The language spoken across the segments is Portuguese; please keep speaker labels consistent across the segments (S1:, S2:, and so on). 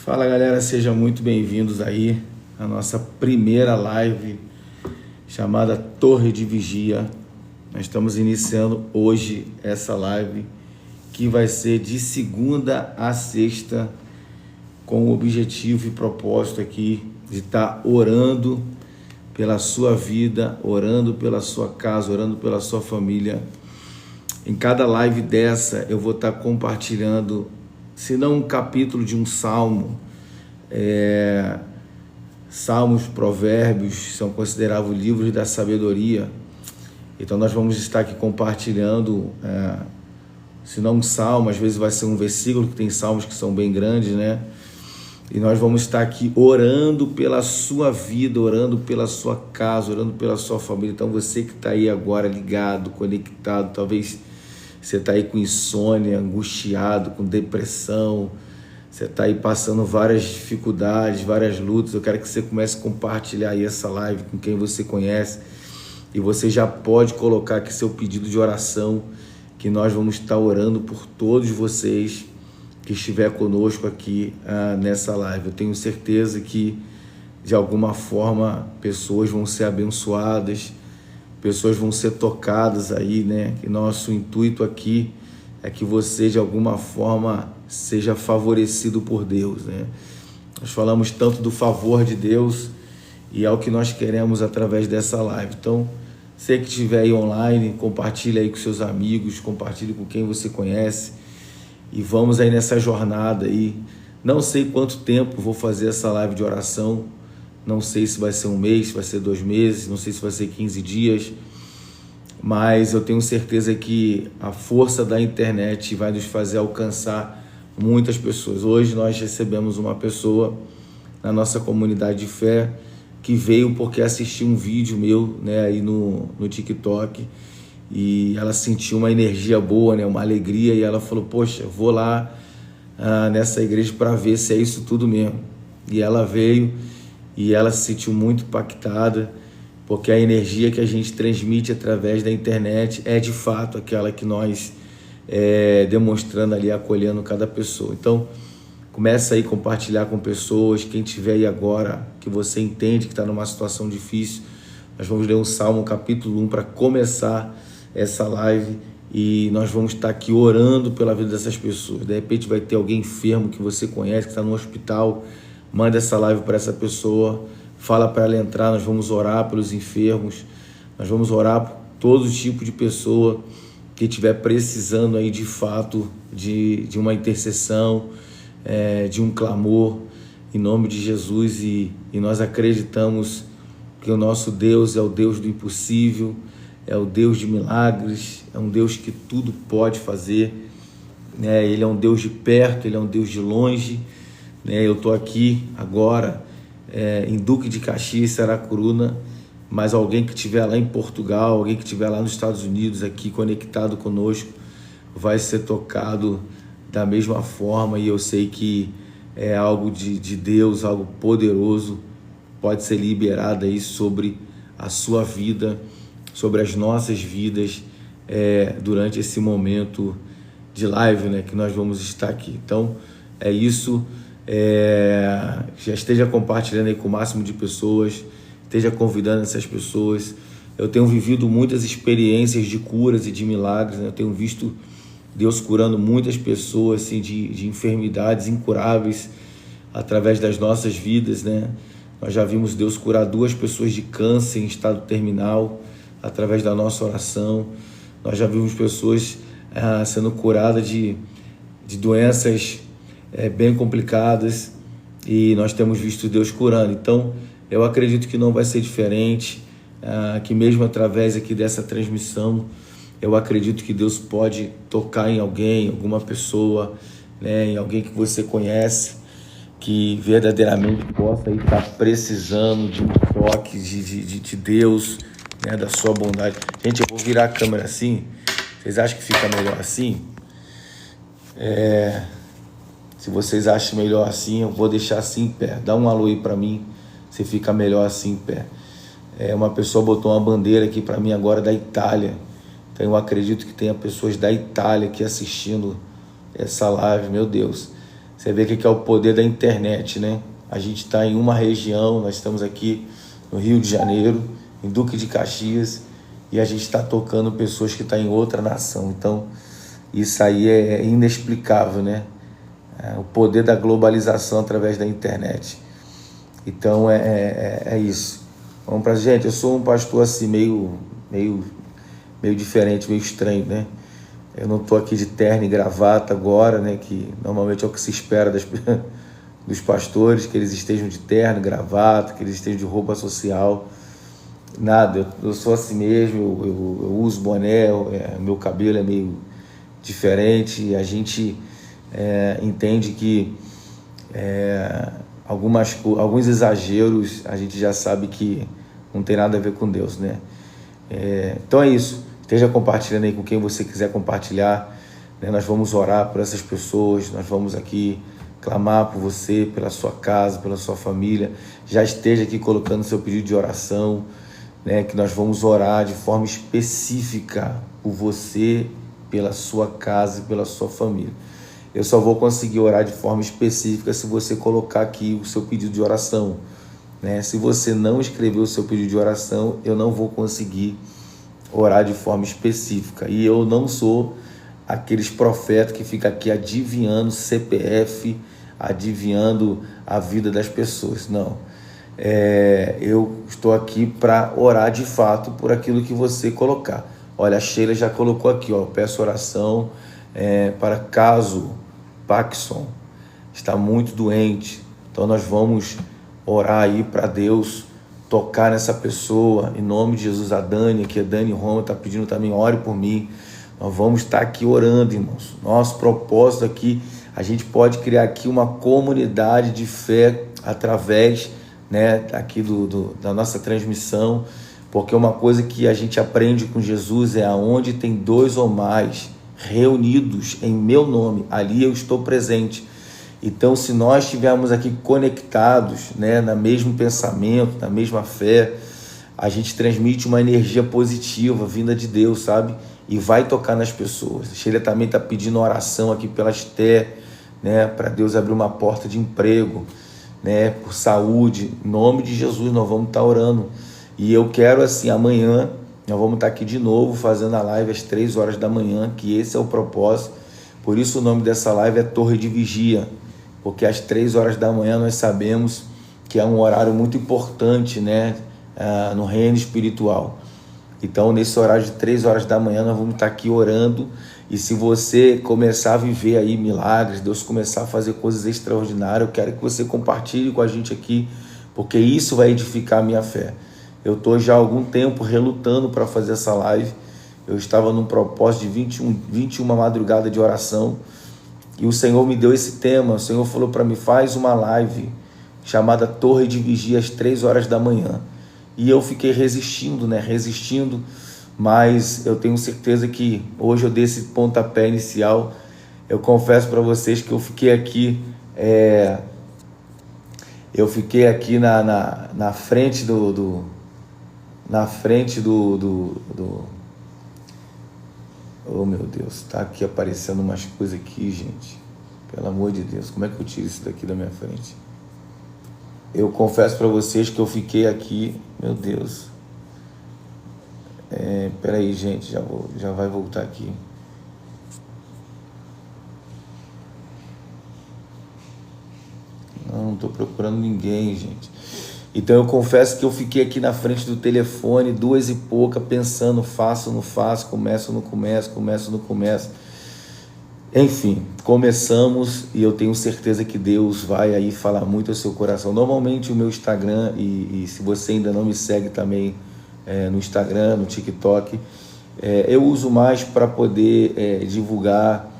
S1: Fala galera, sejam muito bem-vindos aí à nossa primeira live chamada Torre de Vigia. Nós estamos iniciando hoje essa live que vai ser de segunda a sexta com o objetivo e propósito aqui de estar orando pela sua vida, orando pela sua casa, orando pela sua família. Em cada live dessa eu vou estar compartilhando, se não um capítulo de um salmo, salmos, provérbios, são considerados livros da sabedoria. Então nós vamos estar aqui compartilhando, se não um salmo, às vezes vai ser um versículo, que tem salmos que são bem grandes, né? E nós vamos estar aqui orando pela sua vida, orando pela sua casa, orando pela sua família. Então você que está aí agora ligado, conectado, talvez você está aí com insônia, angustiado, com depressão, você está aí passando várias dificuldades, várias lutas. Eu quero que você comece a compartilhar aí essa live com quem você conhece, e você já pode colocar aqui seu pedido de oração, que nós vamos estar orando por todos vocês que estiver conosco aqui nessa live. Eu tenho certeza que de alguma forma pessoas vão ser abençoadas, pessoas vão ser tocadas aí, né? Que nosso intuito aqui é que você de alguma forma seja favorecido por Deus, né? Nós falamos tanto do favor de Deus e é o que nós queremos através dessa live. Então, você que estiver aí online, compartilhe aí com seus amigos, compartilhe com quem você conhece e vamos aí nessa jornada aí. Não sei quanto tempo vou fazer essa live de oração, não sei se vai ser um mês, se vai ser 2 meses, não sei se vai ser 15 dias, mas eu tenho certeza que a força da internet vai nos fazer alcançar muitas pessoas. Hoje nós recebemos uma pessoa na nossa comunidade de fé que veio porque assistiu um vídeo meu, né, aí no TikTok, e ela sentiu uma energia boa, né, uma alegria, e ela falou: poxa, eu vou lá nessa igreja para ver se é isso tudo mesmo. E ela veio e ela se sentiu muito impactada, porque a energia que a gente transmite através da internet é de fato aquela que nós demonstrando ali, acolhendo cada pessoa. Então, começa aí a compartilhar com pessoas, quem estiver aí agora, que você entende que está numa situação difícil. Nós vamos ler um Salmo, capítulo 1, para começar essa live, e nós vamos estar aqui orando pela vida dessas pessoas. De repente vai ter alguém enfermo que você conhece, que está no hospital, manda essa live para essa pessoa, fala para ela entrar. Nós vamos orar pelos enfermos, nós vamos orar por todo tipo de pessoa que estiver precisando aí de fato de uma intercessão, de um clamor, em nome de Jesus. E nós acreditamos que o nosso Deus é o Deus do impossível, é o Deus de milagres, é um Deus que tudo pode fazer, né? Ele é um Deus de perto, Ele é um Deus de longe, né? Eu estou aqui agora em Duque de Caxias, Saracuruna, mas alguém que estiver lá em Portugal, alguém que estiver lá nos Estados Unidos, aqui conectado conosco, vai ser tocado da mesma forma, e eu sei que é algo de Deus, algo poderoso, pode ser liberado aí sobre a sua vida, sobre as nossas vidas, durante esse momento de live, né, que nós vamos estar aqui. Então, é isso. Já esteja compartilhando aí com o máximo de pessoas, esteja convidando essas pessoas. Eu tenho vivido muitas experiências de curas e de milagres, né? Eu tenho visto Deus curando muitas pessoas assim, de enfermidades incuráveis através das nossas vidas, né? Nós já vimos Deus curar 2 pessoas de câncer em estado terminal através da nossa oração. Nós já vimos pessoas sendo curadas de doenças bem complicadas, e nós temos visto Deus curando. Então eu acredito que não vai ser diferente, que mesmo através aqui dessa transmissão, eu acredito que Deus pode tocar em alguém, alguma pessoa, né, em alguém que você conhece, que verdadeiramente possa estar precisando de um toque de Deus, né, da sua bondade. Gente, eu vou virar a câmera assim. Vocês acham que fica melhor assim? Se vocês acham melhor assim, eu vou deixar assim em pé. Dá um alô aí para mim, se fica melhor assim em pé. Uma pessoa botou uma bandeira aqui para mim agora da Itália. Então eu acredito que tenha pessoas da Itália aqui assistindo essa live. Meu Deus, Você vê que é o poder da internet, né? A gente está em uma região, nós estamos aqui no Rio de Janeiro, em Duque de Caxias, e a gente está tocando pessoas que estão em outra nação. Então, isso aí é inexplicável, né? O poder da globalização através da internet. Então, é isso. Vamos pra gente. Eu sou um pastor assim, meio diferente, meio estranho, né? Eu não estou aqui de terno e gravata agora, né? Que normalmente é o que se espera dos pastores, que eles estejam de terno, gravata, que eles estejam de roupa social. Nada, eu sou assim mesmo, eu uso boné, meu cabelo é meio diferente, e a gente entende que alguns exageros a gente já sabe que não tem nada a ver com Deus, né? Então é isso, esteja compartilhando aí com quem você quiser compartilhar, né? Nós vamos orar por essas pessoas, nós vamos aqui clamar por você, pela sua casa, pela sua família. Já esteja aqui colocando seu pedido de oração, né? Que nós vamos orar de forma específica por você, pela sua casa e pela sua família. Eu só vou conseguir orar de forma específica se você colocar aqui o seu pedido de oração, né? Se você não escrever o seu pedido de oração, eu não vou conseguir orar de forma específica. E eu não sou aqueles profetas que ficam aqui adivinhando CPF, adivinhando a vida das pessoas. Não. Eu estou aqui para orar de fato por aquilo que você colocar. Olha, a Sheila já colocou aqui, ó, peço oração para caso Paxson está muito doente. Então nós vamos orar aí para Deus tocar nessa pessoa, em nome de Jesus. A Dani, que é Dani Roma, está pedindo também, ore por mim. Nós vamos estar aqui orando, irmãos. Nosso propósito aqui, a gente pode criar aqui uma comunidade de fé através, né, aqui da nossa transmissão, porque uma coisa que a gente aprende com Jesus é aonde tem 2 ou mais reunidos em meu nome, ali eu estou presente. Então, se nós estivermos aqui conectados, né, no mesmo pensamento, na mesma fé, a gente transmite uma energia positiva vinda de Deus, sabe? E vai tocar nas pessoas. A Sheila também está pedindo oração aqui pela Esté, né, para Deus abrir uma porta de emprego, né, por saúde. Em nome de Jesus, nós vamos estar orando. E eu quero, assim, amanhã, nós vamos estar aqui de novo fazendo a live às 3 horas da manhã, que esse é o propósito. Por isso o nome dessa live é Torre de Vigia, porque às 3 horas da manhã nós sabemos que é um horário muito importante, né, no reino espiritual. Então, nesse horário de 3 horas da manhã, nós vamos estar aqui orando. E se você começar a viver aí milagres, Deus começar a fazer coisas extraordinárias, eu quero que você compartilhe com a gente aqui, porque isso vai edificar a minha fé. Eu estou já há algum tempo relutando para fazer essa live. Eu estava num propósito de 21 madrugadas de oração, e o Senhor me deu esse tema. O Senhor falou para mim, faz uma live chamada Torre de Vigia às 3 horas da manhã. E eu fiquei resistindo, mas eu tenho certeza que hoje eu dei esse pontapé inicial. Eu confesso para vocês que eu fiquei aqui na frente oh meu Deus, tá aqui aparecendo umas coisas aqui, gente, pelo amor de Deus, como é que eu tiro isso daqui da minha frente? Eu confesso para vocês que eu fiquei aqui, meu Deus, peraí, gente, já vai voltar aqui. Não estou procurando ninguém, gente. Então eu confesso que eu fiquei aqui na frente do telefone 2 e pouca, pensando, faço ou não faço, começo ou não começo, começo ou não começo. Enfim, começamos, e eu tenho certeza que Deus vai aí falar muito ao seu coração. Normalmente o meu Instagram, e se você ainda não me segue também no Instagram, no TikTok, eu uso mais para poder divulgar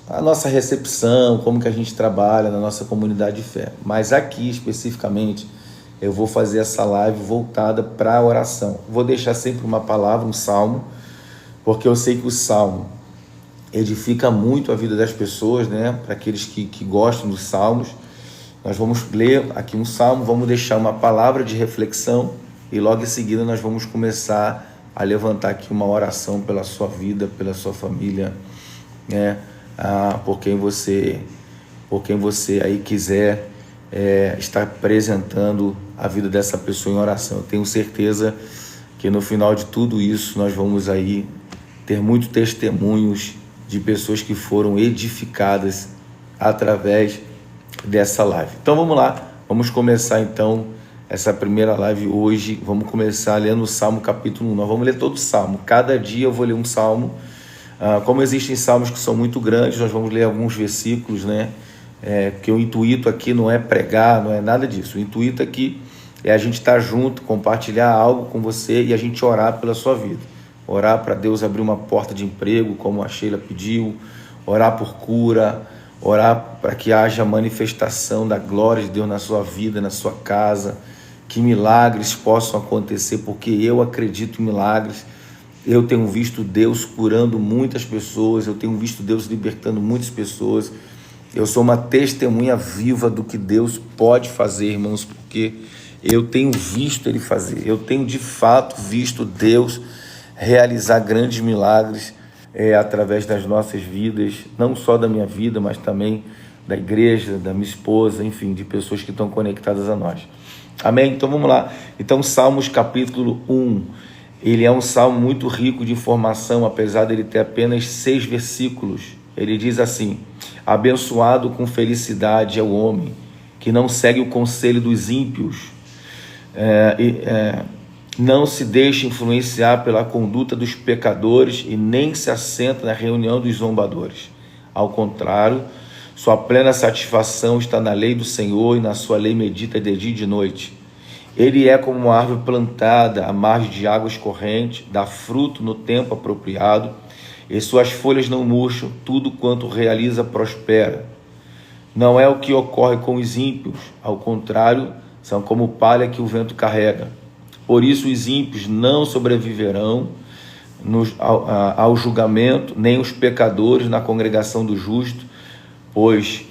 S1: a nossa recepção, como que a gente trabalha na nossa comunidade de fé. Mas aqui especificamente eu vou fazer essa live voltada para a oração. Vou deixar sempre uma palavra, um salmo, porque eu sei que o salmo edifica muito a vida das pessoas, né? Para aqueles que gostam dos salmos. Nós vamos ler aqui um salmo, vamos deixar uma palavra de reflexão e logo em seguida nós vamos começar a levantar aqui uma oração pela sua vida, pela sua família, né? por quem você aí quiser estar apresentando a vida dessa pessoa em oração. Eu tenho certeza que no final de tudo isso nós vamos aí ter muitos testemunhos de pessoas que foram edificadas através dessa live. Então vamos lá, vamos começar então essa primeira live hoje. Vamos começar lendo o Salmo capítulo 1. Nós vamos ler todo o Salmo, cada dia eu vou ler um Salmo. Como existem salmos que são muito grandes, nós vamos ler alguns versículos, né? Porque o intuito aqui não é pregar, não é nada disso. O intuito aqui é a gente estar junto, compartilhar algo com você e a gente orar pela sua vida. Orar para Deus abrir uma porta de emprego, como a Sheila pediu, orar por cura, orar para que haja manifestação da glória de Deus na sua vida, na sua casa, que milagres possam acontecer, porque eu acredito em milagres. Eu tenho visto Deus curando muitas pessoas, eu tenho visto Deus libertando muitas pessoas. Eu sou uma testemunha viva do que Deus pode fazer, irmãos, porque eu tenho visto Ele fazer. Eu tenho de fato visto Deus realizar grandes milagres através das nossas vidas, não só da minha vida, mas também da igreja, da minha esposa, enfim, de pessoas que estão conectadas a nós. Amém? Então vamos lá. Então Salmos capítulo 1, ele é um salmo muito rico de informação, apesar de ele ter apenas 6 versículos. Ele diz assim: abençoado com felicidade é o homem que não segue o conselho dos ímpios, não se deixa influenciar pela conduta dos pecadores e nem se assenta na reunião dos zombadores. Ao contrário, sua plena satisfação está na lei do Senhor e na sua lei medita de dia e de noite. Ele é como uma árvore plantada à margem de águas correntes, dá fruto no tempo apropriado, e suas folhas não murcham, tudo quanto realiza prospera. Não é o que ocorre com os ímpios, ao contrário, são como palha que o vento carrega. Por isso os ímpios não sobreviverão ao julgamento, nem os pecadores na congregação do justo, pois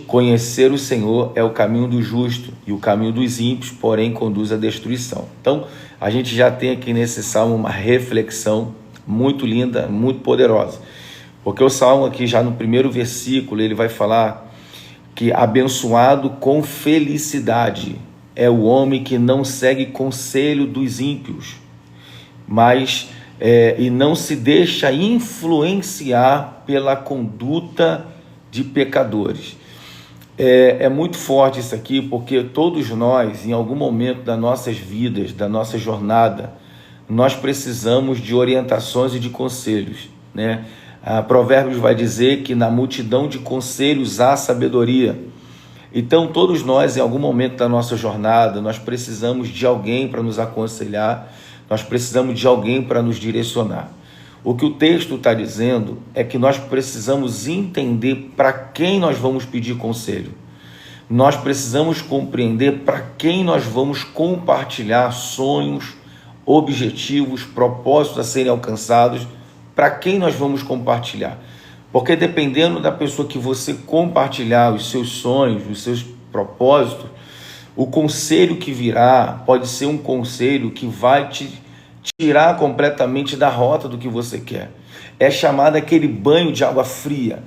S1: conhecer o Senhor é o caminho do justo, e o caminho dos ímpios, porém, conduz à destruição. Então, a gente já tem aqui nesse salmo uma reflexão muito linda, muito poderosa. Porque o salmo aqui, já no primeiro versículo, ele vai falar que abençoado com felicidade é o homem que não segue conselho dos ímpios, mas e não se deixa influenciar pela conduta de pecadores. É muito forte isso aqui, porque todos nós, em algum momento das nossas vidas, da nossa jornada, nós precisamos de orientações e de conselhos, né? Provérbios vai dizer que na multidão de conselhos há sabedoria. Então todos nós, em algum momento da nossa jornada, nós precisamos de alguém para nos aconselhar, nós precisamos de alguém para nos direcionar. O que o texto está dizendo é que nós precisamos entender para quem nós vamos pedir conselho. Nós precisamos compreender para quem nós vamos compartilhar sonhos, objetivos, propósitos a serem alcançados, para quem nós vamos compartilhar. Porque dependendo da pessoa que você compartilhar os seus sonhos, os seus propósitos, o conselho que virá pode ser um conselho que vai te tirar completamente da rota do que você quer. É chamado aquele banho de água fria,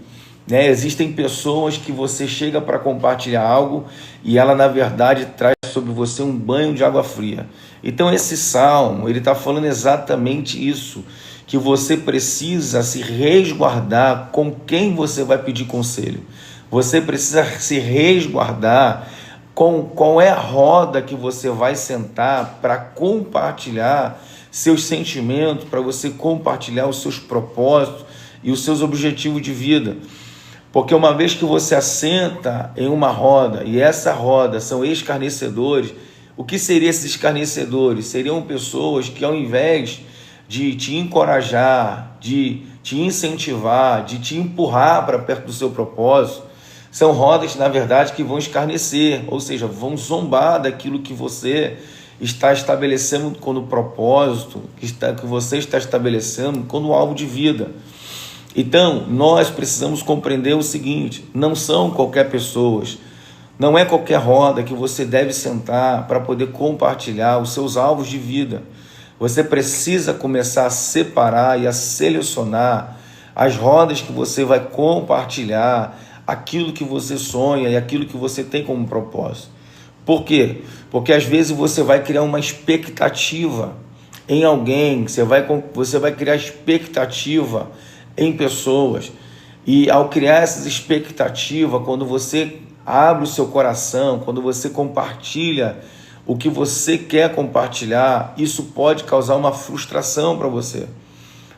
S1: né? Existem pessoas que você chega para compartilhar algo e ela na verdade traz sobre você um banho de água fria. Então esse salmo, ele está falando exatamente isso, que você precisa se resguardar com quem você vai pedir conselho. Você precisa se resguardar com qual é a roda que você vai sentar para compartilhar seus sentimentos, para você compartilhar os seus propósitos e os seus objetivos de vida. Porque uma vez que você assenta em uma roda, e essa roda são escarnecedores, o que seriam esses escarnecedores? Seriam pessoas que, ao invés de te encorajar, de te incentivar, de te empurrar para perto do seu propósito, são rodas, na verdade, que vão escarnecer, ou seja, vão zombar daquilo que você está estabelecendo como propósito, que você está estabelecendo como alvo de vida. Então, nós precisamos compreender o seguinte: não são qualquer pessoas, não é qualquer roda que você deve sentar para poder compartilhar os seus alvos de vida. Você precisa começar a separar e a selecionar as rodas que você vai compartilhar, aquilo que você sonha e aquilo que você tem como propósito. Por quê? Porque às vezes você vai criar uma expectativa em alguém, você vai criar expectativa em pessoas, e ao criar essas expectativas, quando você abre o seu coração, quando você compartilha o que você quer compartilhar, isso pode causar uma frustração para você,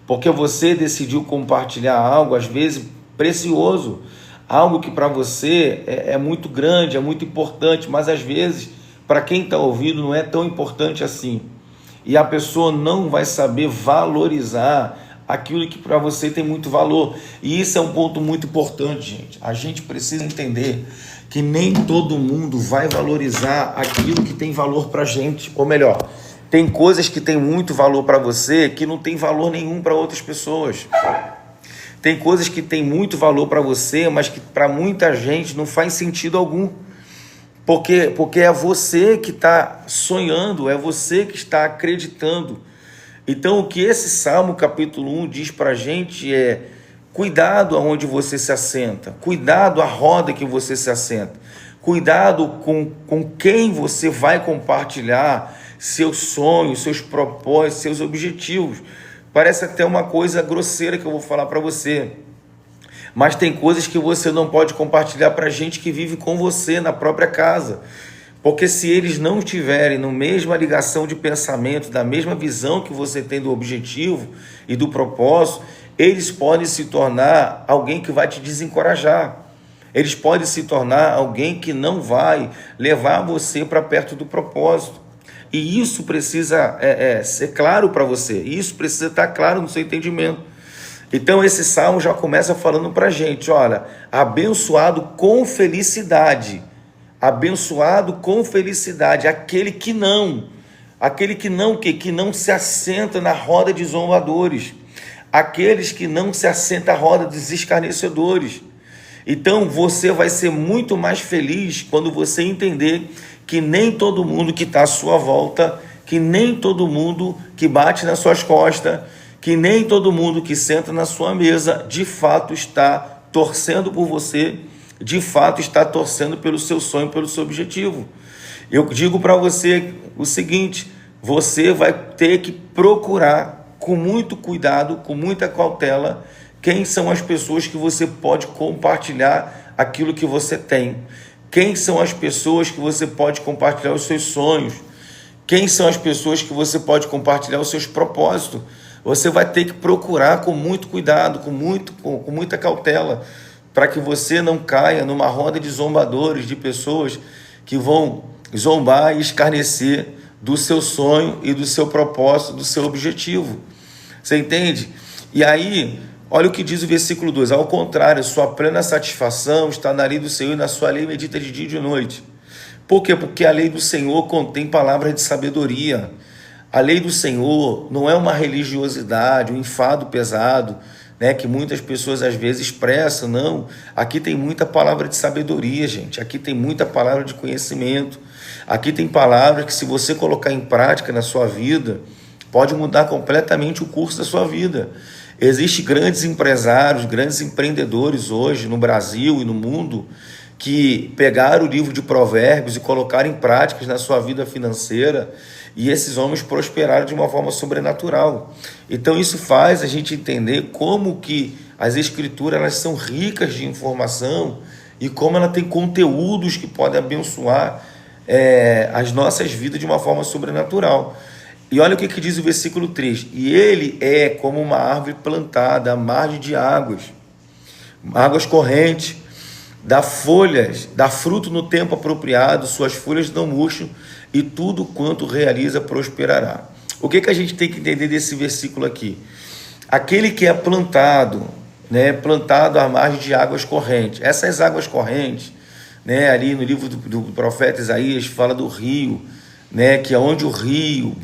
S1: porque você decidiu compartilhar algo, às vezes precioso, algo que para você é muito grande, é muito importante, mas às vezes para quem está ouvindo não é tão importante assim, e a pessoa não vai saber valorizar aquilo que para você tem muito valor. E isso é um ponto muito importante, gente. A gente precisa entender que nem todo mundo vai valorizar aquilo que tem valor para a gente. Ou melhor, tem coisas que tem muito valor para você que não tem valor nenhum para outras pessoas. Tem coisas que tem muito valor para você, mas que para muita gente não faz sentido algum. Porque é você que está sonhando, é você que está acreditando. Então, o que esse Salmo capítulo 1 diz para a gente é: cuidado aonde você se assenta, cuidado a roda que você se assenta, cuidado com quem você vai compartilhar seus sonhos, seus propósitos, seus objetivos. Parece até uma coisa grosseira que eu vou falar para você, mas tem coisas que você não pode compartilhar para gente que vive com você na própria casa. Porque se eles não estiverem na mesma ligação de pensamento, da mesma visão que você tem do objetivo e do propósito, eles podem se tornar alguém que vai te desencorajar. Eles podem se tornar alguém que não vai levar você para perto do propósito. E isso precisa ser claro para você. Isso precisa estar claro no seu entendimento. Então esse salmo já começa falando para a gente, olha, abençoado com felicidade. Abençoado com felicidade, aquele que não se assenta na roda de zombadores, aqueles que não se assentam na roda dos escarnecedores. Então você vai ser muito mais feliz quando você entender que nem todo mundo que está à sua volta, que nem todo mundo que bate nas suas costas, que nem todo mundo que senta na sua mesa, de fato está torcendo por você, de fato está torcendo pelo seu sonho, pelo seu objetivo. Eu digo para você o seguinte: você vai ter que procurar com muito cuidado, com muita cautela, quem são as pessoas que você pode compartilhar aquilo que você tem. Quem são as pessoas que você pode compartilhar os seus sonhos. Quem são as pessoas que você pode compartilhar os seus propósitos. Você vai ter que procurar com muito cuidado, com muita cautela, para que você não caia numa roda de zombadores, de pessoas que vão zombar e escarnecer do seu sonho e do seu propósito, do seu objetivo. Você entende? E aí, olha o que diz o versículo 2. Ao contrário, sua plena satisfação está na lei do Senhor, e na sua lei medita de dia e de noite. Por quê? Porque a lei do Senhor contém palavras de sabedoria. A lei do Senhor não é uma religiosidade, um enfado pesado, né, que muitas pessoas às vezes expressam. Não, aqui tem muita palavra de sabedoria, gente. Aqui tem muita palavra de conhecimento. Aqui tem palavras que, se você colocar em prática na sua vida, pode mudar completamente o curso da sua vida. Existem grandes empresários, grandes empreendedores hoje no Brasil e no mundo que pegaram o livro de Provérbios e colocaram em práticas na sua vida financeira, e esses homens prosperaram de uma forma sobrenatural. Então isso faz a gente entender como que as escrituras, elas são ricas de informação e como ela tem conteúdos que podem abençoar as nossas vidas de uma forma sobrenatural. E olha o que diz o versículo 3. E ele é como uma árvore plantada à margem de águas correntes, dá folhas, dá fruto no tempo apropriado, suas folhas não murcham, e tudo quanto realiza prosperará. O que a gente tem que entender desse versículo aqui? Aquele que é plantado, né, plantado à margem de águas correntes. Essas águas correntes, né, ali no livro do profeta Isaías, fala do rio, né, que é onde o rio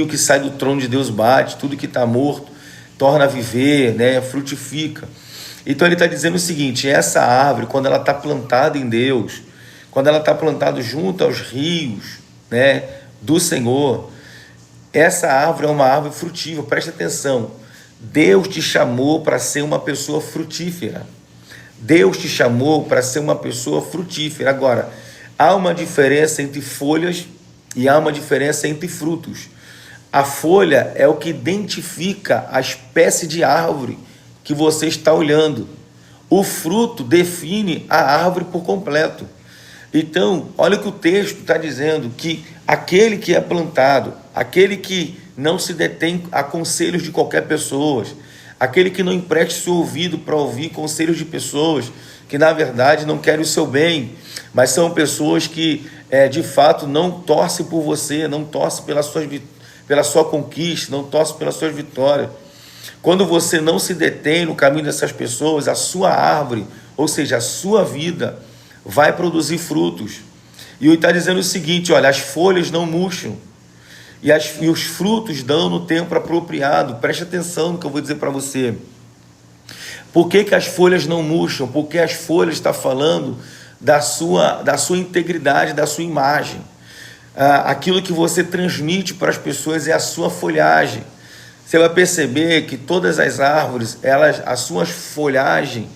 S1: que sai do trono de Deus bate, tudo que está morto torna a viver, né, frutifica. Então ele está dizendo o seguinte: essa árvore, quando ela está plantada em Deus, quando ela está plantada junto aos rios, né, do Senhor, essa árvore é uma árvore frutífera. Preste atenção, Deus te chamou para ser uma pessoa frutífera. Deus te chamou para ser uma pessoa frutífera. Agora, há uma diferença entre folhas e há uma diferença entre frutos. A folha é o que identifica a espécie de árvore que você está olhando. O fruto define a árvore por completo. Então, olha o que o texto está dizendo, que aquele que é plantado, aquele que não se detém a conselhos de qualquer pessoa, aquele que não empreste seu ouvido para ouvir conselhos de pessoas que, na verdade, não querem o seu bem, mas são pessoas que, de fato, não torcem por você, não torcem pela sua conquista, não torcem pelas suas vitórias. Quando você não se detém no caminho dessas pessoas, a sua árvore, ou seja, a sua vida, vai produzir frutos. E ele está dizendo o seguinte, olha, as folhas não murcham e os frutos dão no tempo apropriado. Preste atenção no que eu vou dizer para você. Por que as folhas não murcham? Porque as folhas estão falando da sua integridade, da sua imagem. Aquilo que você transmite para as pessoas é a sua folhagem. Você vai perceber que todas as árvores, a sua folhagem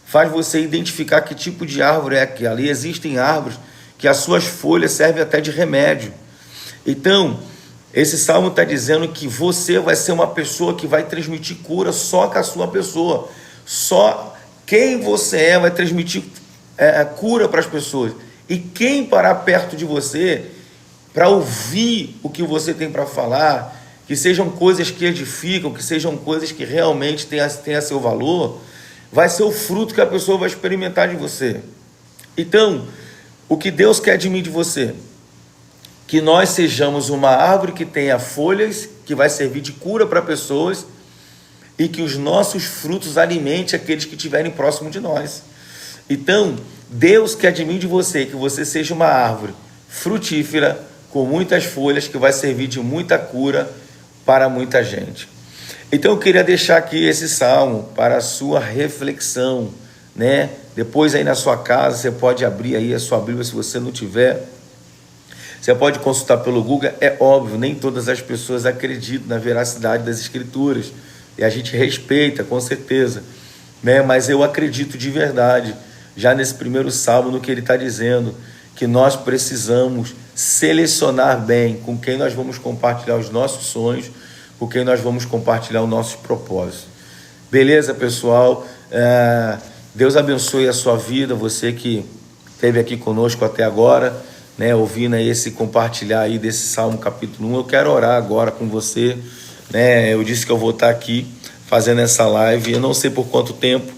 S1: faz você identificar que tipo de árvore é aquela. Ali existem árvores que as suas folhas servem até de remédio. Então, esse salmo está dizendo que você vai ser uma pessoa que vai transmitir cura só com a sua pessoa. Só quem você é vai transmitir cura para as pessoas. E quem parar perto de você para ouvir o que você tem para falar, que sejam coisas que edificam, que sejam coisas que realmente tenham seu valor, vai ser o fruto que a pessoa vai experimentar de você. Então, o que Deus quer de mim e de você? Que nós sejamos uma árvore que tenha folhas, que vai servir de cura para pessoas, e que os nossos frutos alimentem aqueles que estiverem próximo de nós. Então, Deus quer de mim e de você que você seja uma árvore frutífera, com muitas folhas, que vai servir de muita cura para muita gente. Então eu queria deixar aqui esse salmo para a sua reflexão, né? Depois aí na sua casa você pode abrir aí a sua Bíblia, se você não tiver. Você pode consultar pelo Google. É óbvio, nem todas as pessoas acreditam na veracidade das Escrituras. E a gente respeita, com certeza, né? Mas eu acredito de verdade, já nesse primeiro salmo, no que ele está dizendo, que nós precisamos selecionar bem com quem nós vamos compartilhar os nossos sonhos, com quem nós vamos compartilhar os nossos propósitos. Beleza, pessoal? Deus abençoe a sua vida, você que esteve aqui conosco até agora, né, ouvindo aí esse compartilhar aí desse Salmo capítulo 1. Eu quero orar agora com você, né? Eu disse que eu vou estar aqui fazendo essa live, eu não sei por quanto tempo,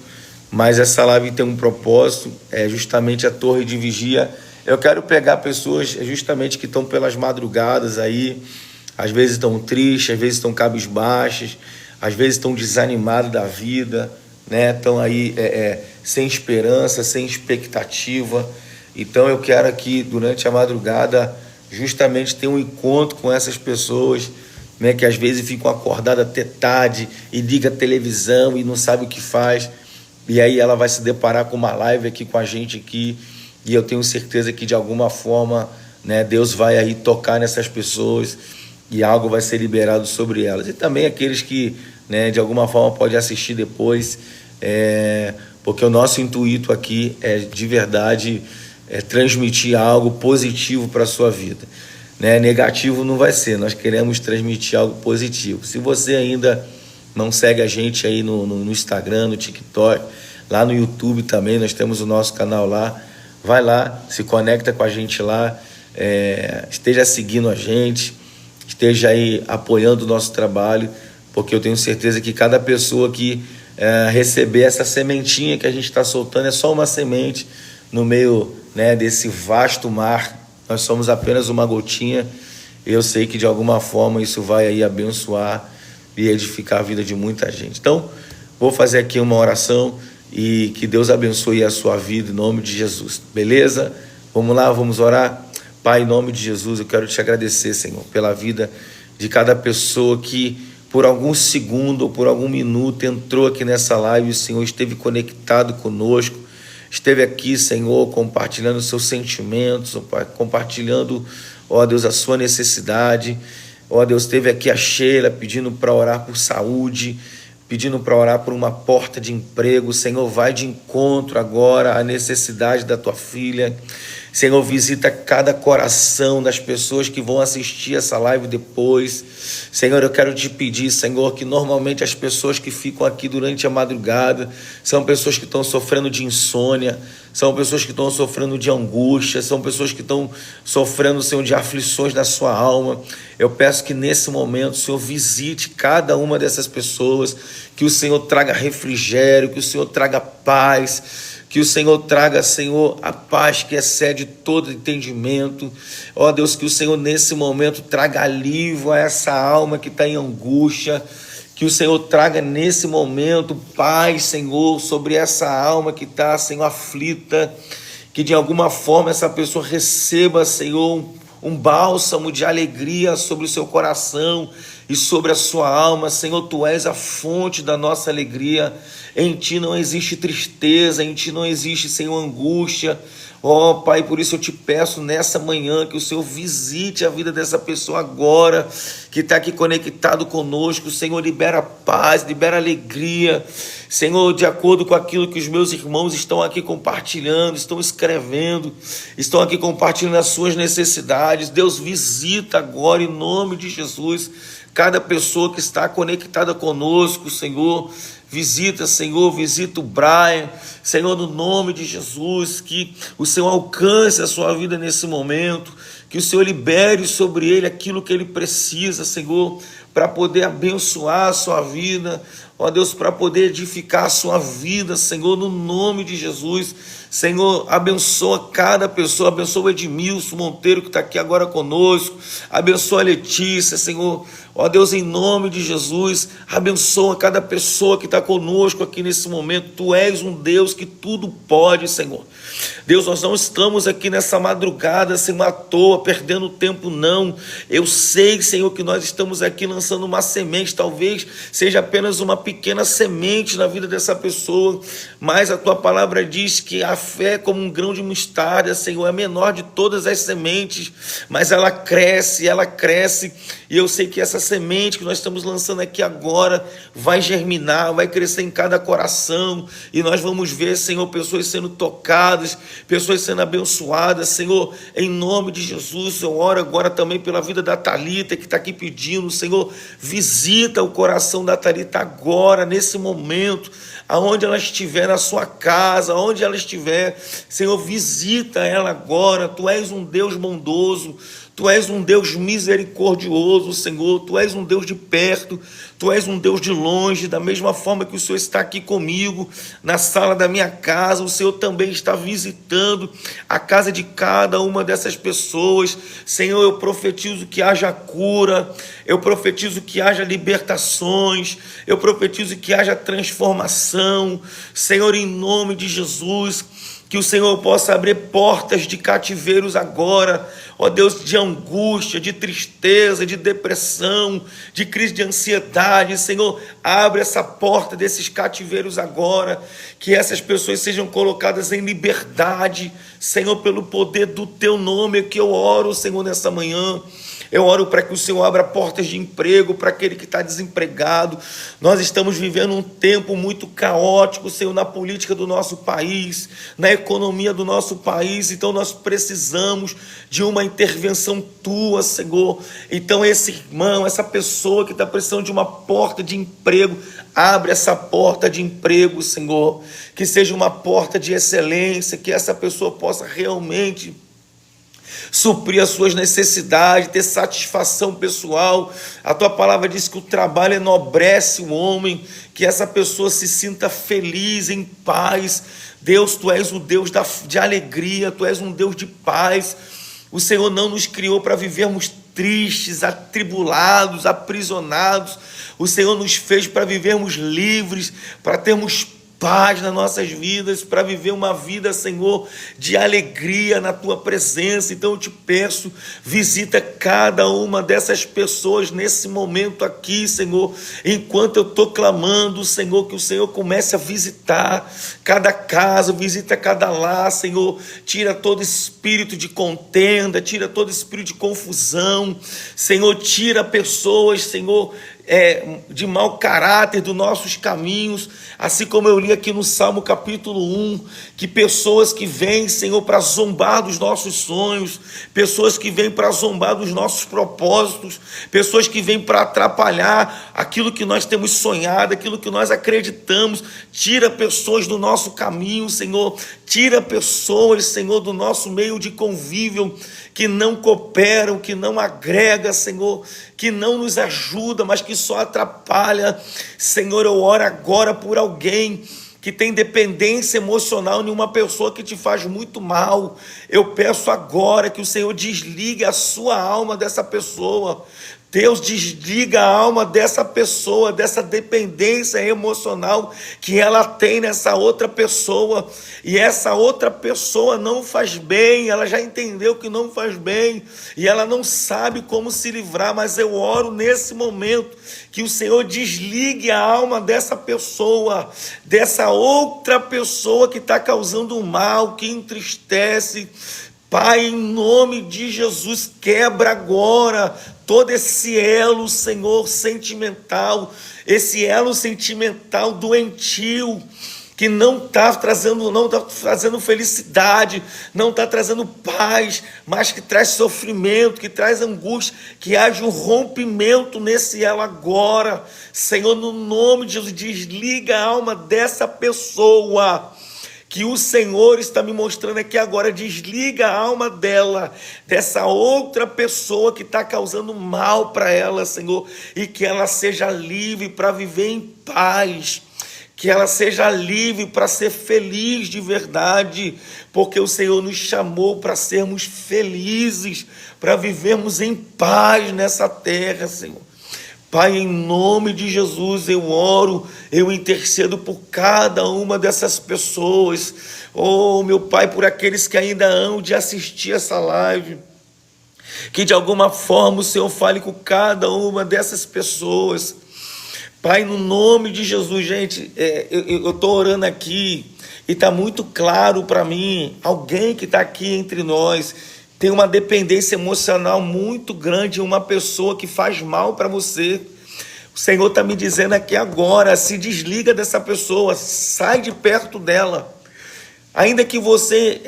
S1: mas essa live tem um propósito, é justamente a torre de vigia. Eu quero pegar pessoas justamente que estão pelas madrugadas aí, às vezes estão tristes, às vezes estão cabisbaixas, às vezes estão desanimados da vida, né? Estão aí sem esperança, sem expectativa. Então eu quero aqui, durante a madrugada, justamente ter um encontro com essas pessoas, né, que às vezes ficam acordadas até tarde e liga a televisão e não sabe o que faz. E aí ela vai se deparar com uma live aqui com a gente aqui, e eu tenho certeza que de alguma forma, né, Deus vai aí tocar nessas pessoas e algo vai ser liberado sobre elas. E também aqueles que, né, de alguma forma pode assistir depois, porque o nosso intuito aqui é de verdade transmitir algo positivo para a sua vida, né? Negativo não vai ser, nós queremos transmitir algo positivo. Se você ainda não segue a gente aí no Instagram, no TikTok, lá no YouTube também, nós temos o nosso canal lá, vai lá, se conecta com a gente lá, esteja seguindo a gente, esteja aí apoiando o nosso trabalho, porque eu tenho certeza que cada pessoa que receber essa sementinha que a gente está soltando é só uma semente no meio, né, desse vasto mar. Nós somos apenas uma gotinha. Eu sei que de alguma forma isso vai aí abençoar e edificar a vida de muita gente. Então, vou fazer aqui uma oração e que Deus abençoe a sua vida em nome de Jesus. Beleza? Vamos lá, vamos orar. Pai, em nome de Jesus, eu quero te agradecer, Senhor, pela vida de cada pessoa que por algum segundo ou por algum minuto entrou aqui nessa live, o Senhor esteve conectado conosco, esteve aqui, Senhor, compartilhando seus sentimentos, compartilhando, ó Deus, a sua necessidade. Ó Deus, esteve aqui a Sheila pedindo para orar por saúde. pedindo para orar por uma porta de emprego. Senhor, vai de encontro agora à necessidade da tua filha. Senhor, visita cada coração das pessoas que vão assistir essa live depois. Senhor, eu quero te pedir, Senhor, que normalmente as pessoas que ficam aqui durante a madrugada são pessoas que estão sofrendo de insônia, são pessoas que estão sofrendo de angústia, são pessoas que estão sofrendo, Senhor, de aflições na sua alma. Eu peço que nesse momento o Senhor visite cada uma dessas pessoas, que o Senhor traga refrigério, que o Senhor traga paz, que o Senhor traga, Senhor, a paz que excede todo entendimento. Ó Deus, que o Senhor nesse momento traga alívio a essa alma que está em angústia. Que o Senhor traga nesse momento paz, Senhor, sobre essa alma que está, Senhor, aflita. Que de alguma forma essa pessoa receba, Senhor, um bálsamo de alegria sobre o seu coração e sobre a sua alma. Senhor, Tu és a fonte da nossa alegria. Em Ti não existe tristeza, em Ti não existe, Senhor, angústia. Ó Pai, por isso eu te peço nessa manhã que o Senhor visite a vida dessa pessoa agora, que está aqui conectado conosco. Senhor, libera paz, libera alegria. Senhor, de acordo com aquilo que os meus irmãos estão aqui compartilhando, estão escrevendo, estão aqui compartilhando as suas necessidades. Deus, visita agora em nome de Jesus cada pessoa que está conectada conosco, Senhor. Visita, Senhor, visita o Brian, Senhor, no nome de Jesus, que o Senhor alcance a sua vida nesse momento, que o Senhor libere sobre ele aquilo que ele precisa, Senhor, para poder abençoar a sua vida, ó Deus, para poder edificar a sua vida, Senhor, no nome de Jesus. Senhor, abençoa cada pessoa, abençoa o Edmilson Monteiro que está aqui agora conosco, abençoa a Letícia, Senhor, ó Deus, em nome de Jesus, abençoa cada pessoa que está conosco aqui nesse momento. Tu és um Deus que tudo pode, Senhor. Deus, nós não estamos aqui nessa madrugada, Senhor, à toa, perdendo tempo, não. Eu sei, Senhor, que nós estamos aqui lançando uma semente, talvez seja apenas uma pequena semente na vida dessa pessoa, mas a Tua palavra diz que a fé é como um grão de mostarda, Senhor, é a menor de todas as sementes, mas ela cresce, e eu sei que essa semente que nós estamos lançando aqui agora vai germinar, vai crescer em cada coração, e nós vamos ver, Senhor, pessoas sendo tocadas, pessoas sendo abençoadas, Senhor, em nome de Jesus. Eu oro agora também pela vida da Thalita, que está aqui pedindo, Senhor, visita o coração da Thalita agora, nesse momento, aonde ela estiver, na sua casa, aonde ela estiver, Senhor, visita ela agora. Tu és um Deus bondoso, Tu és um Deus misericordioso, Senhor. Tu és um Deus de perto, Tu és um Deus de longe. Da mesma forma que o Senhor está aqui comigo, na sala da minha casa, o Senhor também está visitando a casa de cada uma dessas pessoas. Senhor, eu profetizo que haja cura, eu profetizo que haja libertações, eu profetizo que haja transformação. Senhor, em nome de Jesus, que o Senhor possa abrir portas de cativeiros agora, ó Deus, de angústia, de tristeza, de depressão, de crise de ansiedade. Senhor, abre essa porta desses cativeiros agora, que essas pessoas sejam colocadas em liberdade, Senhor, pelo poder do Teu nome, que eu oro, Senhor, nessa manhã. Eu oro para que o Senhor abra portas de emprego para aquele que está desempregado. Nós estamos vivendo um tempo muito caótico, Senhor, na política do nosso país, na economia do nosso país. Então nós precisamos de uma intervenção Tua, Senhor. Então esse irmão, essa pessoa que está precisando de uma porta de emprego, abre essa porta de emprego, Senhor. Que seja uma porta de excelência, que essa pessoa possa realmente suprir as suas necessidades, ter satisfação pessoal. A Tua palavra diz que o trabalho enobrece o homem, que essa pessoa se sinta feliz, em paz. Deus, Tu és o Deus de alegria, Tu és um Deus de paz. O Senhor não nos criou para vivermos tristes, atribulados, aprisionados. O Senhor nos fez para vivermos livres, para termos paz nas nossas vidas, para viver uma vida, Senhor, de alegria na Tua presença. Então eu te peço, visita cada uma dessas pessoas nesse momento aqui, Senhor, enquanto eu estou clamando, Senhor, que o Senhor comece a visitar cada casa, visita cada lar, Senhor, tira todo espírito de contenda, tira todo espírito de confusão, Senhor, tira pessoas, Senhor, de mau caráter dos nossos caminhos, assim como eu li aqui no Salmo capítulo 1, que pessoas que vêm, Senhor, para zombar dos nossos sonhos, pessoas que vêm para zombar dos nossos propósitos, pessoas que vêm para atrapalhar aquilo que nós temos sonhado, aquilo que nós acreditamos. Tira pessoas do nosso caminho, Senhor, tira pessoas, Senhor, do nosso meio de convívio, que não cooperam, que não agrega, Senhor, que não nos ajuda, mas que só atrapalha. Senhor, eu oro agora por alguém que tem dependência emocional em uma pessoa que te faz muito mal. Eu peço agora que o Senhor desligue a sua alma dessa pessoa. Deus, desliga a alma dessa pessoa, dessa dependência emocional que ela tem nessa outra pessoa, e essa outra pessoa não faz bem, ela já entendeu que não faz bem, e ela não sabe como se livrar, mas eu oro nesse momento, que o Senhor desligue a alma dessa pessoa, dessa outra pessoa que está causando mal, que entristece. Pai, em nome de Jesus, quebra agora todo esse elo, Senhor, sentimental, esse elo sentimental doentio, que não está trazendo felicidade, não está trazendo paz, mas que traz sofrimento, que traz angústia, que haja um rompimento nesse elo agora. Senhor, no nome de Jesus, desliga a alma dessa pessoa, que o Senhor está me mostrando aqui agora. Desliga a alma dela, dessa outra pessoa que está causando mal para ela, Senhor, e que ela seja livre para viver em paz, que ela seja livre para ser feliz de verdade, porque o Senhor nos chamou para sermos felizes, para vivermos em paz nessa terra, Senhor. Pai, em nome de Jesus, eu oro, eu intercedo por cada uma dessas pessoas. Oh, meu Pai, por aqueles que ainda hão de assistir essa live, que de alguma forma o Senhor fale com cada uma dessas pessoas. Pai, no nome de Jesus, gente, eu estou orando aqui e está muito claro para mim, alguém que está aqui entre nós tem uma dependência emocional muito grande em uma pessoa que faz mal para você. O Senhor está me dizendo aqui agora, se desliga dessa pessoa, sai de perto dela. Ainda que você,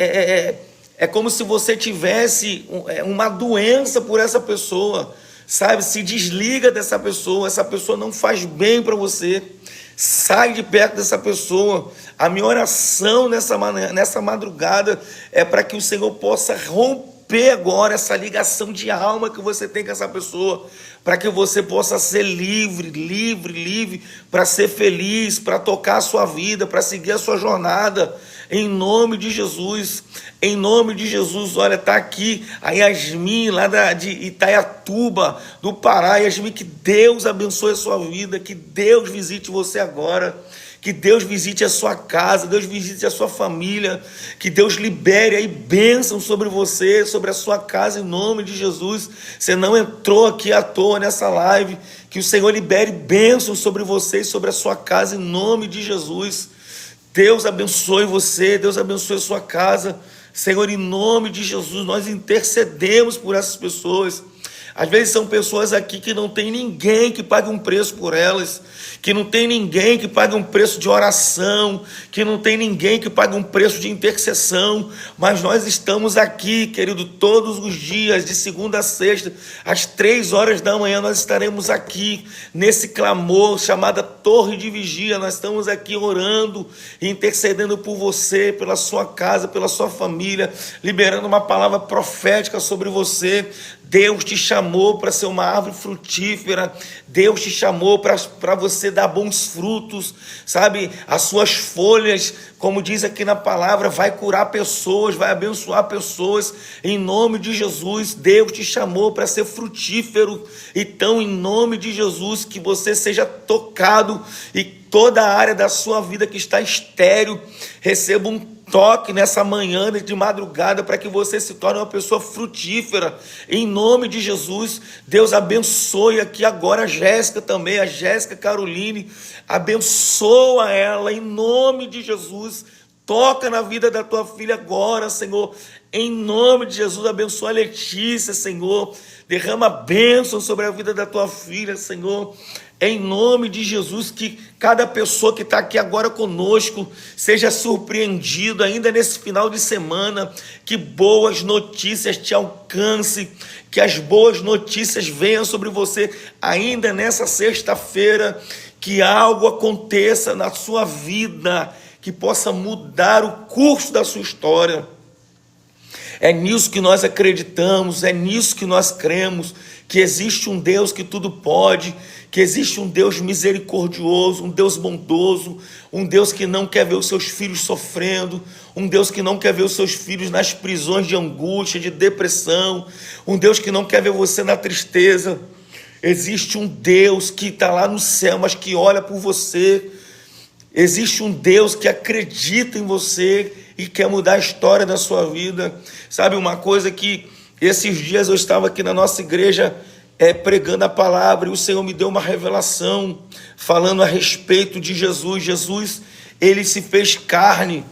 S1: é como se você tivesse uma doença por essa pessoa, sabe? Se desliga dessa pessoa, essa pessoa não faz bem para você. Sai de perto dessa pessoa. A minha oração nessa madrugada é para que o Senhor possa romper agora essa ligação de alma que você tem com essa pessoa, para que você possa ser livre, para ser feliz, para tocar a sua vida, para seguir a sua jornada, em nome de Jesus. Em nome de Jesus. Olha, está aqui a Yasmin, lá de Itaiatuba, do Pará. Yasmin, que Deus abençoe a sua vida, que Deus visite você agora, que Deus visite a sua casa, Deus visite a sua família, que Deus libere aí bênção sobre você, sobre a sua casa, em nome de Jesus. Você não entrou aqui à toa nessa live, que o Senhor libere bênção sobre você e sobre a sua casa, em nome de Jesus. Deus abençoe você, Deus abençoe a sua casa. Senhor, em nome de Jesus, nós intercedemos por essas pessoas. Às vezes são pessoas aqui que não tem ninguém que pague um preço por elas, que não tem ninguém que pague um preço de oração, que não tem ninguém que pague um preço de intercessão, mas nós estamos aqui, querido, todos os dias, de segunda a sexta, às 3 horas da manhã, nós estaremos aqui, nesse clamor, chamada Torre de Vigia. Nós estamos aqui orando, intercedendo por você, pela sua casa, pela sua família, liberando uma palavra profética sobre você. Deus te chamou para ser uma árvore frutífera, Deus te chamou para você dar bons frutos, sabe? As suas folhas, como diz aqui na palavra, vai curar pessoas, vai abençoar pessoas, em nome de Jesus. Deus te chamou para ser frutífero, então em nome de Jesus, que você seja tocado e toda a área da sua vida que está estéril, receba um toque nessa manhã de madrugada, para que você se torne uma pessoa frutífera, em nome de Jesus. Deus abençoe aqui agora a Jéssica também, a Jéssica Caroline, abençoa ela em nome de Jesus. Toca na vida da tua filha agora, Senhor, em nome de Jesus. Abençoa a Letícia, Senhor, derrama bênção sobre a vida da tua filha, Senhor, em nome de Jesus, que cada pessoa que está aqui agora conosco seja surpreendido ainda nesse final de semana, que boas notícias te alcancem, que as boas notícias venham sobre você ainda nessa sexta-feira, que algo aconteça na sua vida, que possa mudar o curso da sua história. É nisso que nós acreditamos, é nisso que nós cremos, que existe um Deus que tudo pode, que existe um Deus misericordioso, um Deus bondoso, um Deus que não quer ver os seus filhos sofrendo, um Deus que não quer ver os seus filhos nas prisões de angústia, de depressão, um Deus que não quer ver você na tristeza. Existe um Deus que está lá no céu, mas que olha por você. Existe um Deus que acredita em você e quer mudar a história da sua vida. Sabe uma coisa que esses dias eu estava aqui na nossa igreja pregando a palavra e o Senhor me deu uma revelação falando a respeito de Jesus. Jesus, ele se fez carne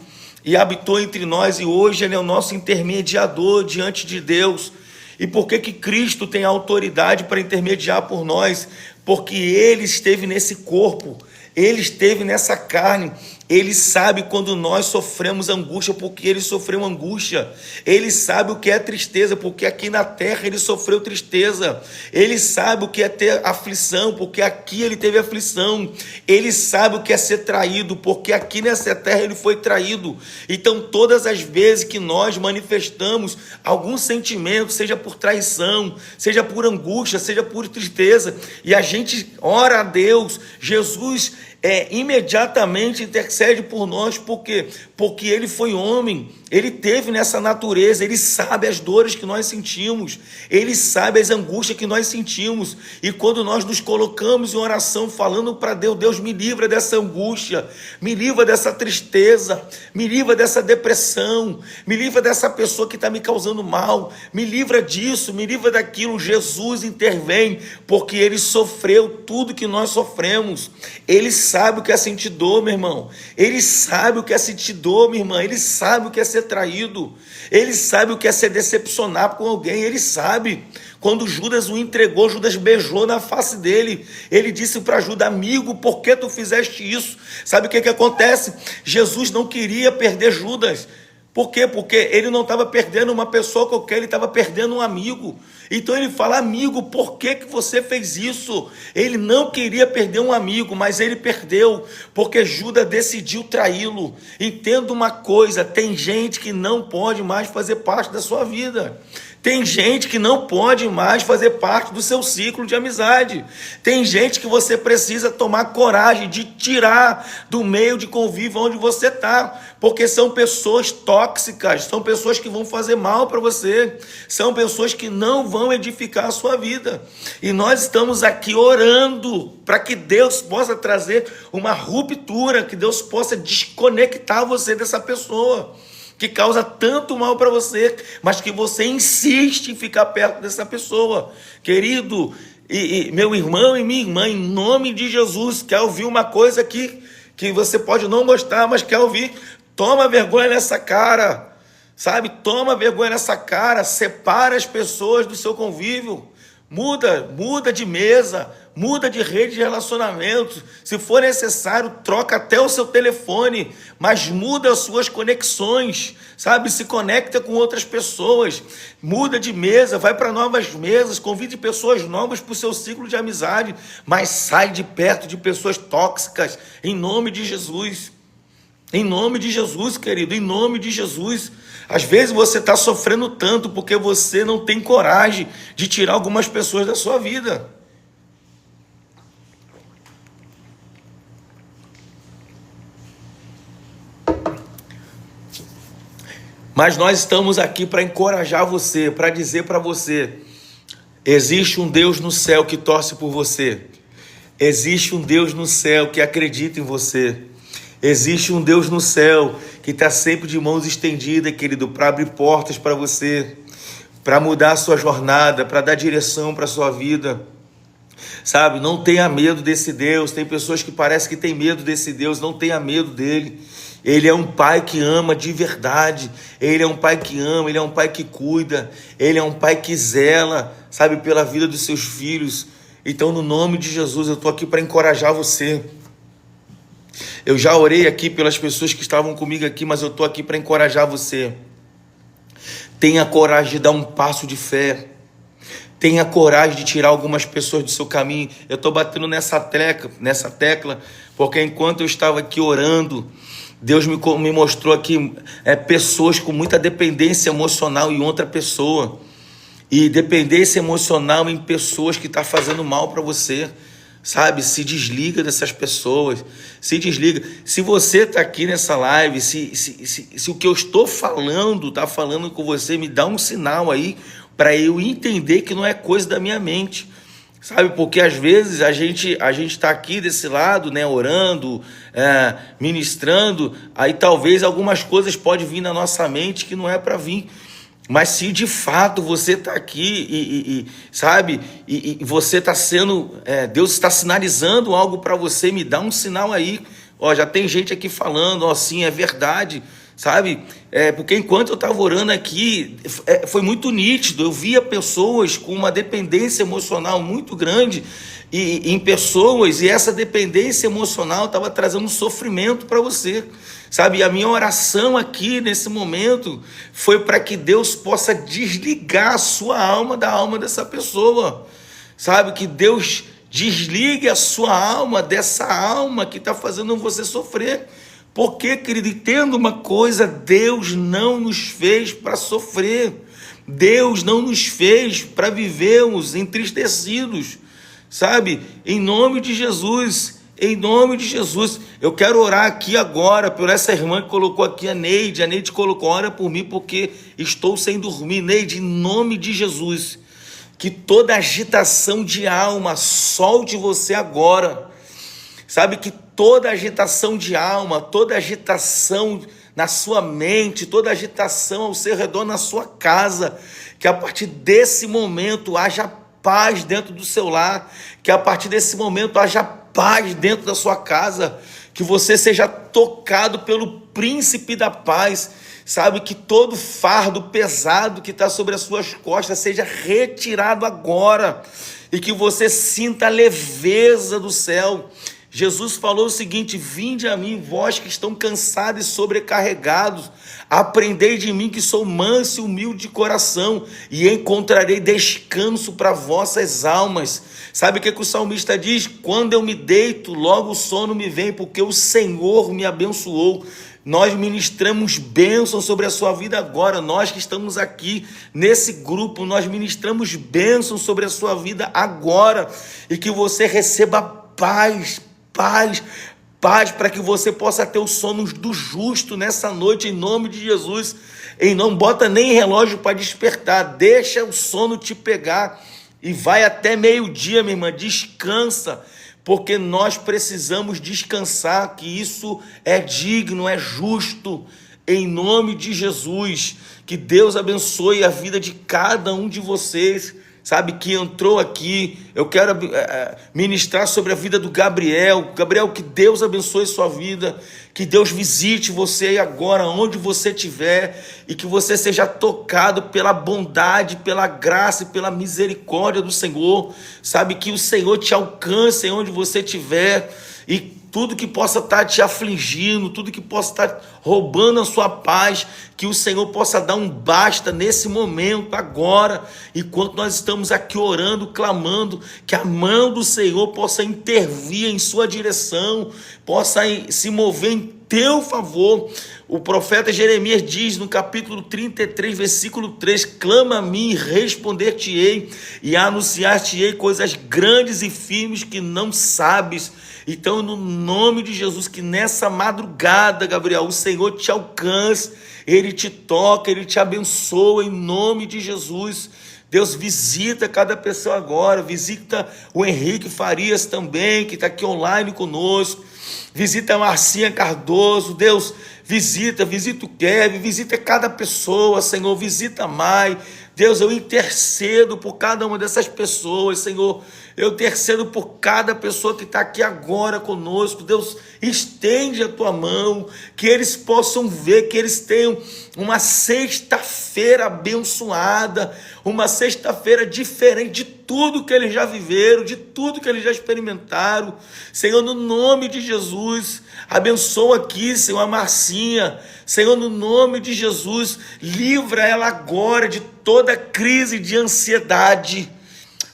S1: e habitou entre nós, e hoje ele é o nosso intermediador diante de Deus. E por que Cristo tem autoridade para intermediar por nós? Porque ele esteve nesse corpo, ele esteve nessa carne. Ele sabe quando nós sofremos angústia, porque ele sofreu angústia. Ele sabe o que é tristeza, porque aqui na terra ele sofreu tristeza. Ele sabe o que é ter aflição, porque aqui ele teve aflição. Ele sabe o que é ser traído, porque aqui nessa terra ele foi traído. Então todas as vezes que nós manifestamos algum sentimento, seja por traição, seja por angústia, seja por tristeza, e a gente ora a Deus, Jesus imediatamente intercede por nós. Por quê? Porque ele foi homem, ele teve nessa natureza, ele sabe as dores que nós sentimos, ele sabe as angústias que nós sentimos, e quando nós nos colocamos em oração falando para Deus, Deus, me livra dessa angústia, me livra dessa tristeza, me livra dessa depressão, me livra dessa pessoa que está me causando mal, me livra disso, me livra daquilo. Jesus intervém, porque ele sofreu tudo que nós sofremos. Ele sabe o que é sentir dor, meu irmão. Ele sabe o que é sentir dor, minha irmã. Ele sabe o que é ser traído. Ele sabe o que é ser decepcionado com alguém. Ele sabe. Quando Judas o entregou, Judas beijou na face dele. Ele disse para Judas: amigo, por que tu fizeste isso? Sabe o que acontece? Jesus não queria perder Judas. Por quê? Porque ele não estava perdendo uma pessoa qualquer, ele estava perdendo um amigo. Então ele fala: amigo, por que você fez isso? Ele não queria perder um amigo, mas ele perdeu, porque Judas decidiu traí-lo. Entenda uma coisa, tem gente que não pode mais fazer parte da sua vida. Tem gente que não pode mais fazer parte do seu ciclo de amizade. Tem gente que você precisa tomar coragem de tirar do meio de convívio onde você está, porque são pessoas tóxicas, são pessoas que vão fazer mal para você, são pessoas que não vão edificar a sua vida. E nós estamos aqui orando para que Deus possa trazer uma ruptura, que Deus possa desconectar você dessa pessoa que causa tanto mal para você, mas que você insiste em ficar perto dessa pessoa. Querido, meu irmão e minha irmã, em nome de Jesus, quer ouvir uma coisa aqui que você pode não gostar, mas quer ouvir? Toma vergonha nessa cara, sabe? Toma vergonha nessa cara, separa as pessoas do seu convívio, muda de mesa, muda de rede de relacionamento. Se for necessário, troca até o seu telefone, mas muda as suas conexões, sabe? Se conecta com outras pessoas, muda de mesa, vai para novas mesas, convide pessoas novas para o seu ciclo de amizade, mas sai de perto de pessoas tóxicas, em nome de Jesus. Em nome de Jesus, querido, em nome de Jesus. Às vezes você está sofrendo tanto porque você não tem coragem de tirar algumas pessoas da sua vida. Mas nós estamos aqui para encorajar você, para dizer para você: existe um Deus no céu que torce por você. Existe um Deus no céu que acredita em você. Existe um Deus no céu que está sempre de mãos estendidas, querido, para abrir portas para você, para mudar a sua jornada, para dar direção para a sua vida. Sabe, não tenha medo desse Deus. Tem pessoas que parecem que têm medo desse Deus. Não tenha medo dele. Ele é um pai que ama de verdade. Ele é um pai que ama, ele é um pai que cuida. Ele é um pai que zela, sabe, pela vida dos seus filhos. Então, no nome de Jesus, eu estou aqui para encorajar você. Eu já orei aqui pelas pessoas que estavam comigo aqui, mas eu estou aqui para encorajar você. Tenha coragem de dar um passo de fé. Tenha coragem de tirar algumas pessoas do seu caminho. Eu estou batendo nessa tecla, porque enquanto eu estava aqui orando, Deus me mostrou aqui pessoas com muita dependência emocional em outra pessoa. E dependência emocional em pessoas que estão fazendo mal para você. Sabe, se desliga dessas pessoas, se desliga. Se você está aqui nessa live, se o que eu estou falando está falando com você, me dá um sinal aí para eu entender que não é coisa da minha mente, sabe? Porque às vezes a gente está aqui desse lado, né, orando, ministrando, aí talvez algumas coisas podem vir na nossa mente que não é para vir. Mas se de fato você está aqui sabe, e você está sendo, Deus está sinalizando algo para você, me dá um sinal aí. Ó, já tem gente aqui falando, ó, sim, é verdade, sabe? Porque enquanto eu estava orando aqui, foi muito nítido. Eu via pessoas com uma dependência emocional muito grande em pessoas, e essa dependência emocional estava trazendo sofrimento para você. Sabe, a minha oração aqui nesse momento foi para que Deus possa desligar a sua alma da alma dessa pessoa. Sabe, que Deus desligue a sua alma dessa alma que está fazendo você sofrer. Porque, querido, entenda uma coisa, Deus não nos fez para sofrer. Deus não nos fez para vivermos entristecidos. Sabe, em nome de Jesus. Em nome de Jesus, eu quero orar aqui agora por essa irmã que colocou aqui, a Neide colocou, ora por mim porque estou sem dormir. Neide, em nome de Jesus, que toda agitação de alma solte você agora. Sabe, que toda agitação de alma, toda agitação na sua mente, toda agitação ao seu redor na sua casa, que a partir desse momento haja paz dentro do seu lar, que a partir desse momento haja paz dentro da sua casa, que você seja tocado pelo príncipe da paz, sabe, que todo fardo pesado que está sobre as suas costas seja retirado agora, e que você sinta a leveza do céu. Jesus falou o seguinte: vinde a mim, vós que estão cansados e sobrecarregados, aprendei de mim que sou manso e humilde de coração, e encontrarei descanso para vossas almas. Sabe o que o salmista diz? Quando eu me deito, logo o sono me vem, porque o Senhor me abençoou. Nós ministramos bênção sobre a sua vida agora. Nós que estamos aqui nesse grupo, nós ministramos bênção sobre a sua vida agora, e que você receba paz para que você possa ter os sonos do justo nessa noite, em nome de Jesus. E não bota nem relógio para despertar, deixa o sono te pegar e vai até meio-dia, minha irmã, descansa, porque nós precisamos descansar, que isso é digno, é justo, em nome de Jesus. Que Deus abençoe a vida de cada um de vocês, sabe, que entrou aqui. Eu quero ministrar sobre a vida do Gabriel. Gabriel, que Deus abençoe sua vida, que Deus visite você agora, onde você estiver, e que você seja tocado pela bondade, pela graça e pela misericórdia do Senhor. Sabe, que o Senhor te alcance onde você estiver, e tudo que possa estar te afligindo, tudo que possa estar roubando a sua paz, que o Senhor possa dar um basta nesse momento, agora, enquanto nós estamos aqui orando, clamando, que a mão do Senhor possa intervir em sua direção, possa se mover em teu favor. O profeta Jeremias diz no capítulo 33, versículo 3, clama a mim e responder-te-ei, e anunciar-te-ei coisas grandes e firmes que não sabes. Então, no nome de Jesus, que nessa madrugada, Gabriel, o Senhor te alcance, Ele te toca, Ele te abençoa, em nome de Jesus. Deus, visita cada pessoa agora, visita o Henrique Farias também, que está aqui online conosco, visita a Marcinha Cardoso, Deus, visita o Kevin, visita cada pessoa, Senhor, visita a Mai, Deus, eu intercedo por cada uma dessas pessoas, Senhor. Eu intercedo por cada pessoa que está aqui agora conosco. Deus, estende a tua mão, que eles possam ver, que eles tenham uma sexta-feira abençoada, uma sexta-feira diferente de tudo que eles já viveram, de tudo que eles já experimentaram. Senhor, no nome de Jesus, abençoa aqui, Senhor, a Marcinha. Senhor, no nome de Jesus, livra ela agora de toda crise de ansiedade.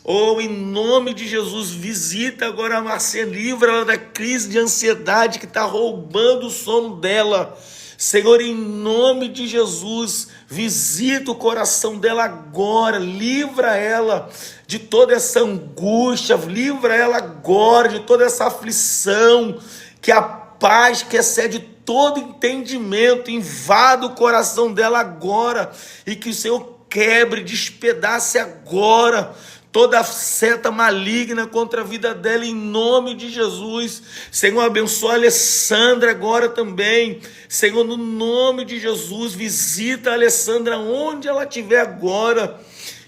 S1: Oh, em nome de Jesus, visita agora a Marcinha, livra ela da crise de ansiedade que está roubando o sono dela. Senhor, em nome de Jesus, visita o coração dela agora, livra ela de toda essa angústia, livra ela agora de toda essa aflição, que a paz que excede todo entendimento invada o coração dela agora, e que o Senhor quebre, despedace agora toda seta maligna contra a vida dela, em nome de Jesus. Senhor, abençoa a Alessandra agora também. Senhor, no nome de Jesus, visita a Alessandra onde ela estiver agora.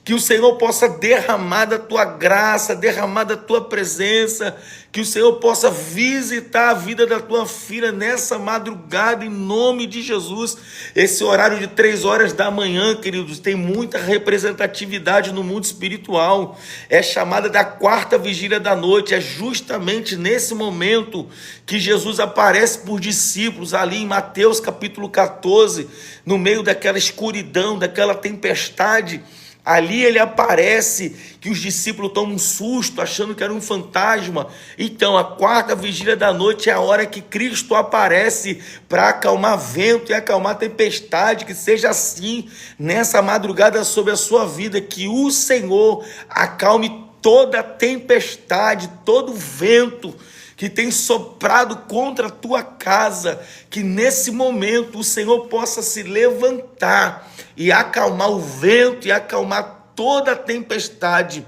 S1: Que o Senhor possa derramar da tua graça, derramar da tua presença, que o Senhor possa visitar a vida da tua filha nessa madrugada, em nome de Jesus. Esse horário de 3 horas da manhã, queridos, tem muita representatividade no mundo espiritual. É chamada da 4ª vigília da noite. É justamente nesse momento que Jesus aparece por discípulos, ali em Mateus capítulo 14, no meio daquela escuridão, daquela tempestade. Ali ele aparece, que os discípulos tomam um susto, achando que era um fantasma. Então, a 4ª vigília da noite é a hora que Cristo aparece para acalmar vento e acalmar tempestade. Que seja assim nessa madrugada sobre a sua vida, que o Senhor acalme toda tempestade, todo vento que tem soprado contra a tua casa, que nesse momento o Senhor possa se levantar e acalmar o vento e acalmar toda a tempestade,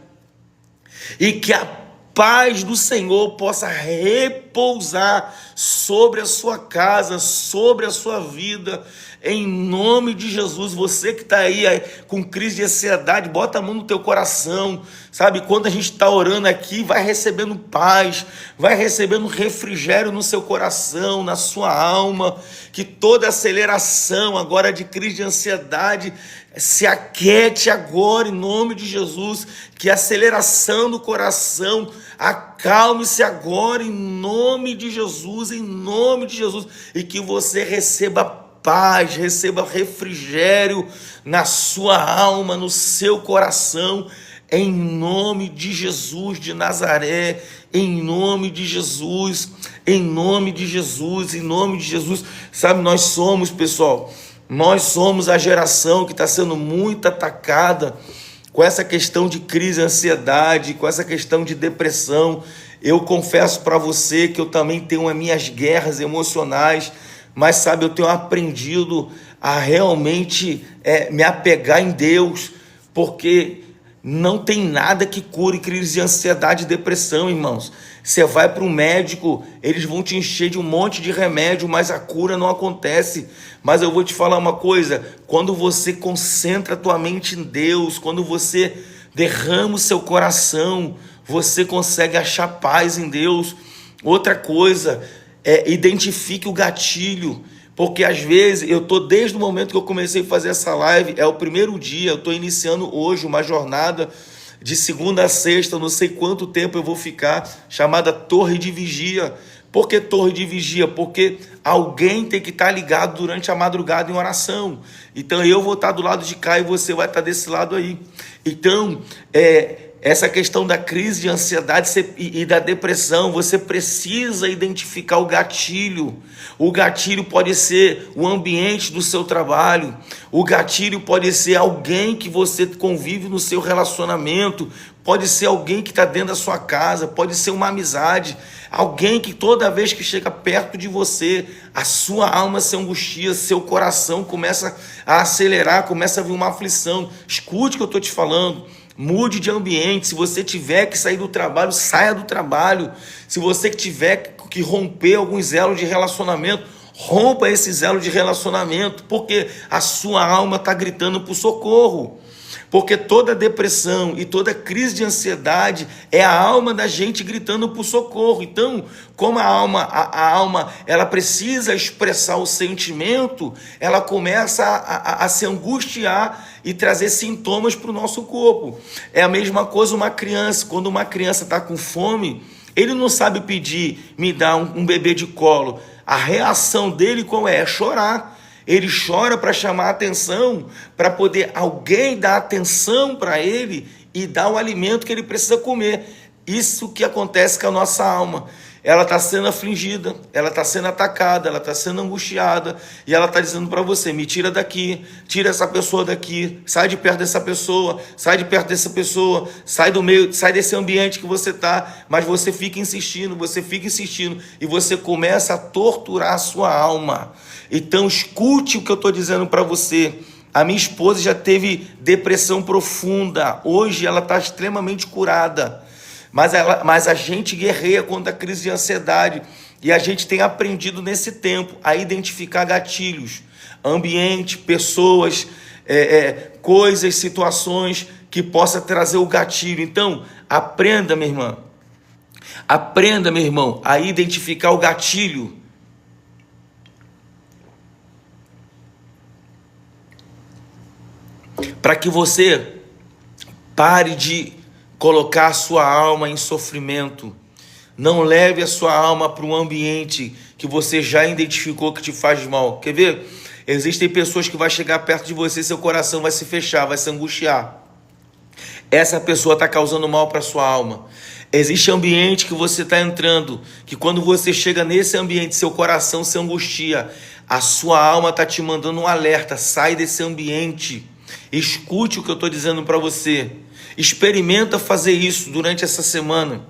S1: e que a paz do Senhor possa repousar sobre a sua casa, sobre a sua vida, em nome de Jesus. Você que está aí com crise de ansiedade, bota a mão no teu coração, sabe? Quando a gente está orando aqui, vai recebendo paz, vai recebendo refrigério no seu coração, na sua alma, que toda aceleração agora de crise de ansiedade se aquiete agora, em nome de Jesus. Que a aceleração do coração acalme-se agora, em nome de Jesus, em nome de Jesus, e que você receba paz, receba refrigério na sua alma, no seu coração, em nome de Jesus de Nazaré, em nome de Jesus, em nome de Jesus, em nome de Jesus. Sabe, nós somos, pessoal, nós somos a geração que está sendo muito atacada com essa questão de crise, ansiedade, com essa questão de depressão. Eu confesso para você que eu também tenho as minhas guerras emocionais, mas sabe, eu tenho aprendido a realmente me apegar em Deus, porque não tem nada que cure crise de ansiedade e depressão, irmãos. Você vai para um médico, eles vão te encher de um monte de remédio, mas a cura não acontece. Mas eu vou te falar uma coisa: quando você concentra a tua mente em Deus, quando você derrama o seu coração, você consegue achar paz em Deus. Outra coisa, identifique o gatilho, porque às vezes eu estou, desde o momento que eu comecei a fazer essa live, é o primeiro dia, eu estou iniciando hoje uma jornada de segunda a sexta, não sei quanto tempo eu vou ficar, chamada Torre de Vigia. Por que Torre de Vigia? Porque alguém tem que estar ligado durante a madrugada em oração. Então eu vou estar do lado de cá e você vai estar desse lado aí. Então, essa questão da crise de ansiedade e da depressão, você precisa identificar o gatilho. O gatilho pode ser o ambiente do seu trabalho, o gatilho pode ser alguém que você convive no seu relacionamento, pode ser alguém que está dentro da sua casa, pode ser uma amizade, alguém que toda vez que chega perto de você, a sua alma se angustia, seu coração começa a acelerar, começa a vir uma aflição. Escute o que eu estou te falando. Mude de ambiente. Se você tiver que sair do trabalho, saia do trabalho. Se você tiver que romper alguns elos de relacionamento,
S2: Rompa esse elo de relacionamento, porque a sua alma está gritando por socorro. Porque toda depressão e toda crise de ansiedade é a alma da gente gritando por socorro. Então, como a alma ela precisa expressar o sentimento, ela começa a se angustiar e trazer sintomas para o nosso corpo. É a mesma coisa uma criança. Quando uma criança está com fome, ele não sabe pedir, me dá um bebê de colo. A reação dele qual é? É chorar. Ele chora para chamar a atenção, para poder alguém dar atenção para ele e dar o alimento que ele precisa comer. Isso que acontece com a nossa alma. Ela está sendo afligida, ela está sendo atacada, ela está sendo angustiada, e ela está dizendo para você, me tira daqui, tira essa pessoa daqui, sai de perto dessa pessoa, sai de perto dessa pessoa, sai do meio, sai desse ambiente que você está, mas você fica insistindo, e você começa a torturar a sua alma. Então escute o que eu estou dizendo para você. A minha esposa já teve depressão profunda, hoje ela está extremamente curada. Mas a gente guerreia contra a crise de ansiedade e a gente tem aprendido nesse tempo a identificar gatilhos, ambiente, pessoas, coisas, situações que possa trazer o gatilho. Então, aprenda, minha irmã, aprenda, meu irmão, a identificar o gatilho. Para que você pare de colocar a sua alma em sofrimento. Não leve a sua alma para um ambiente que você já identificou que te faz mal. Quer ver? Existem pessoas que vão chegar perto de você, seu coração vai se fechar, vai se angustiar. Essa pessoa está causando mal para a sua alma. Existe ambiente que você está entrando, que quando você chega nesse ambiente, seu coração se angustia. A sua alma está te mandando um alerta, sai desse ambiente. Escute o que eu estou dizendo para você. Experimenta fazer isso durante essa semana.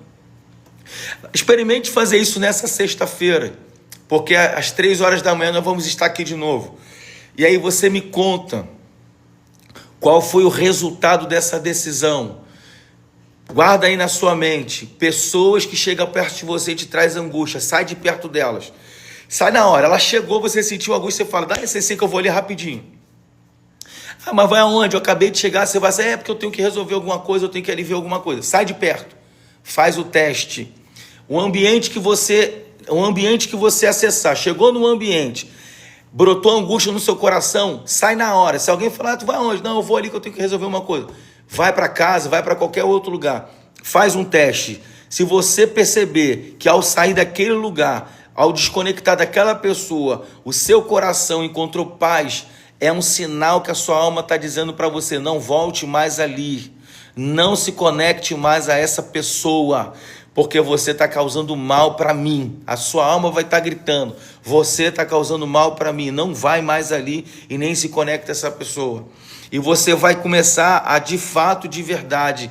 S2: Experimente fazer isso nessa sexta-feira, porque às 3 horas da manhã nós vamos estar aqui de novo. E aí você me conta qual foi o resultado dessa decisão. Guarda aí na sua mente, pessoas que chegam perto de você e te trazem angústia, sai de perto delas. Sai na hora, ela chegou, você sentiu angústia, você fala, dá licença que eu vou ali rapidinho. Ah, mas vai aonde? Eu acabei de chegar, você vai dizer, porque eu tenho que resolver alguma coisa, eu tenho que ali ver alguma coisa. Sai de perto, faz o teste. O ambiente que você acessar, chegou no ambiente, brotou angústia no seu coração, sai na hora. Se alguém falar, tu vai aonde? Não, eu vou ali que eu tenho que resolver uma coisa. Vai para casa, vai para qualquer outro lugar. Faz um teste. Se você perceber que ao sair daquele lugar, ao desconectar daquela pessoa, o seu coração encontrou paz, é um sinal que a sua alma está dizendo para você, não volte mais ali, não se conecte mais a essa pessoa, porque você está causando mal para mim. A sua alma vai estar gritando, você está causando mal para mim, não vai mais ali e nem se conecta a essa pessoa. E você vai começar a, de fato, de verdade,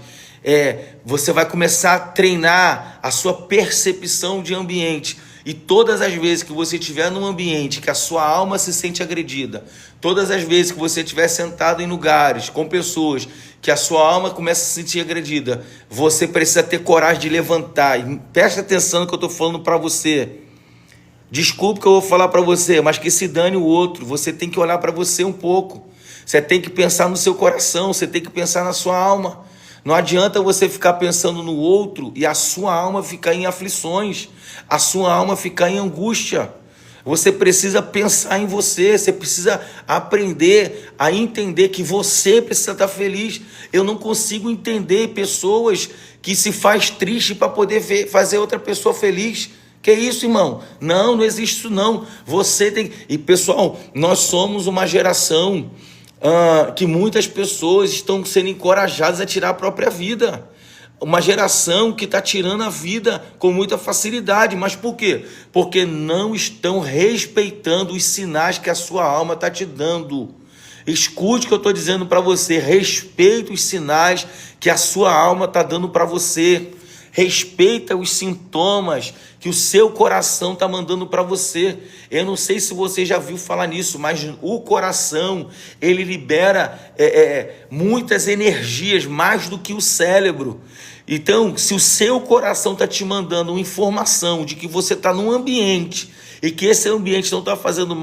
S2: você vai começar a treinar a sua percepção de ambiente. E todas as vezes que você estiver num ambiente que a sua alma se sente agredida, todas as vezes que você estiver sentado em lugares com pessoas que a sua alma começa a se sentir agredida, você precisa ter coragem de levantar. E preste atenção no que eu estou falando para você. Desculpe que eu vou falar para você, mas que se dane o outro. Você tem que olhar para você um pouco. Você tem que pensar no seu coração, você tem que pensar na sua alma. Não adianta você ficar pensando no outro e a sua alma ficar em aflições, a sua alma ficar em angústia. Você precisa pensar em você, você precisa aprender a entender que você precisa estar feliz. Eu não consigo entender pessoas que se faz triste para poder fazer outra pessoa feliz. Que isso, irmão? Não existe isso não. Você tem... E pessoal, nós somos uma geração que muitas pessoas estão sendo encorajadas a tirar a própria vida. Uma geração que está tirando a vida com muita facilidade. Mas por quê? Porque não estão respeitando os sinais que a sua alma está te dando. Escute o que eu estou dizendo para você. Respeite os sinais que a sua alma está dando para você. Respeita os sintomas que o seu coração está mandando para você. Eu não sei se você já viu falar nisso, mas o coração, ele libera muitas energias, mais do que o cérebro. Então, se o seu coração está te mandando uma informação de que você está num ambiente e que esse ambiente não está fazendo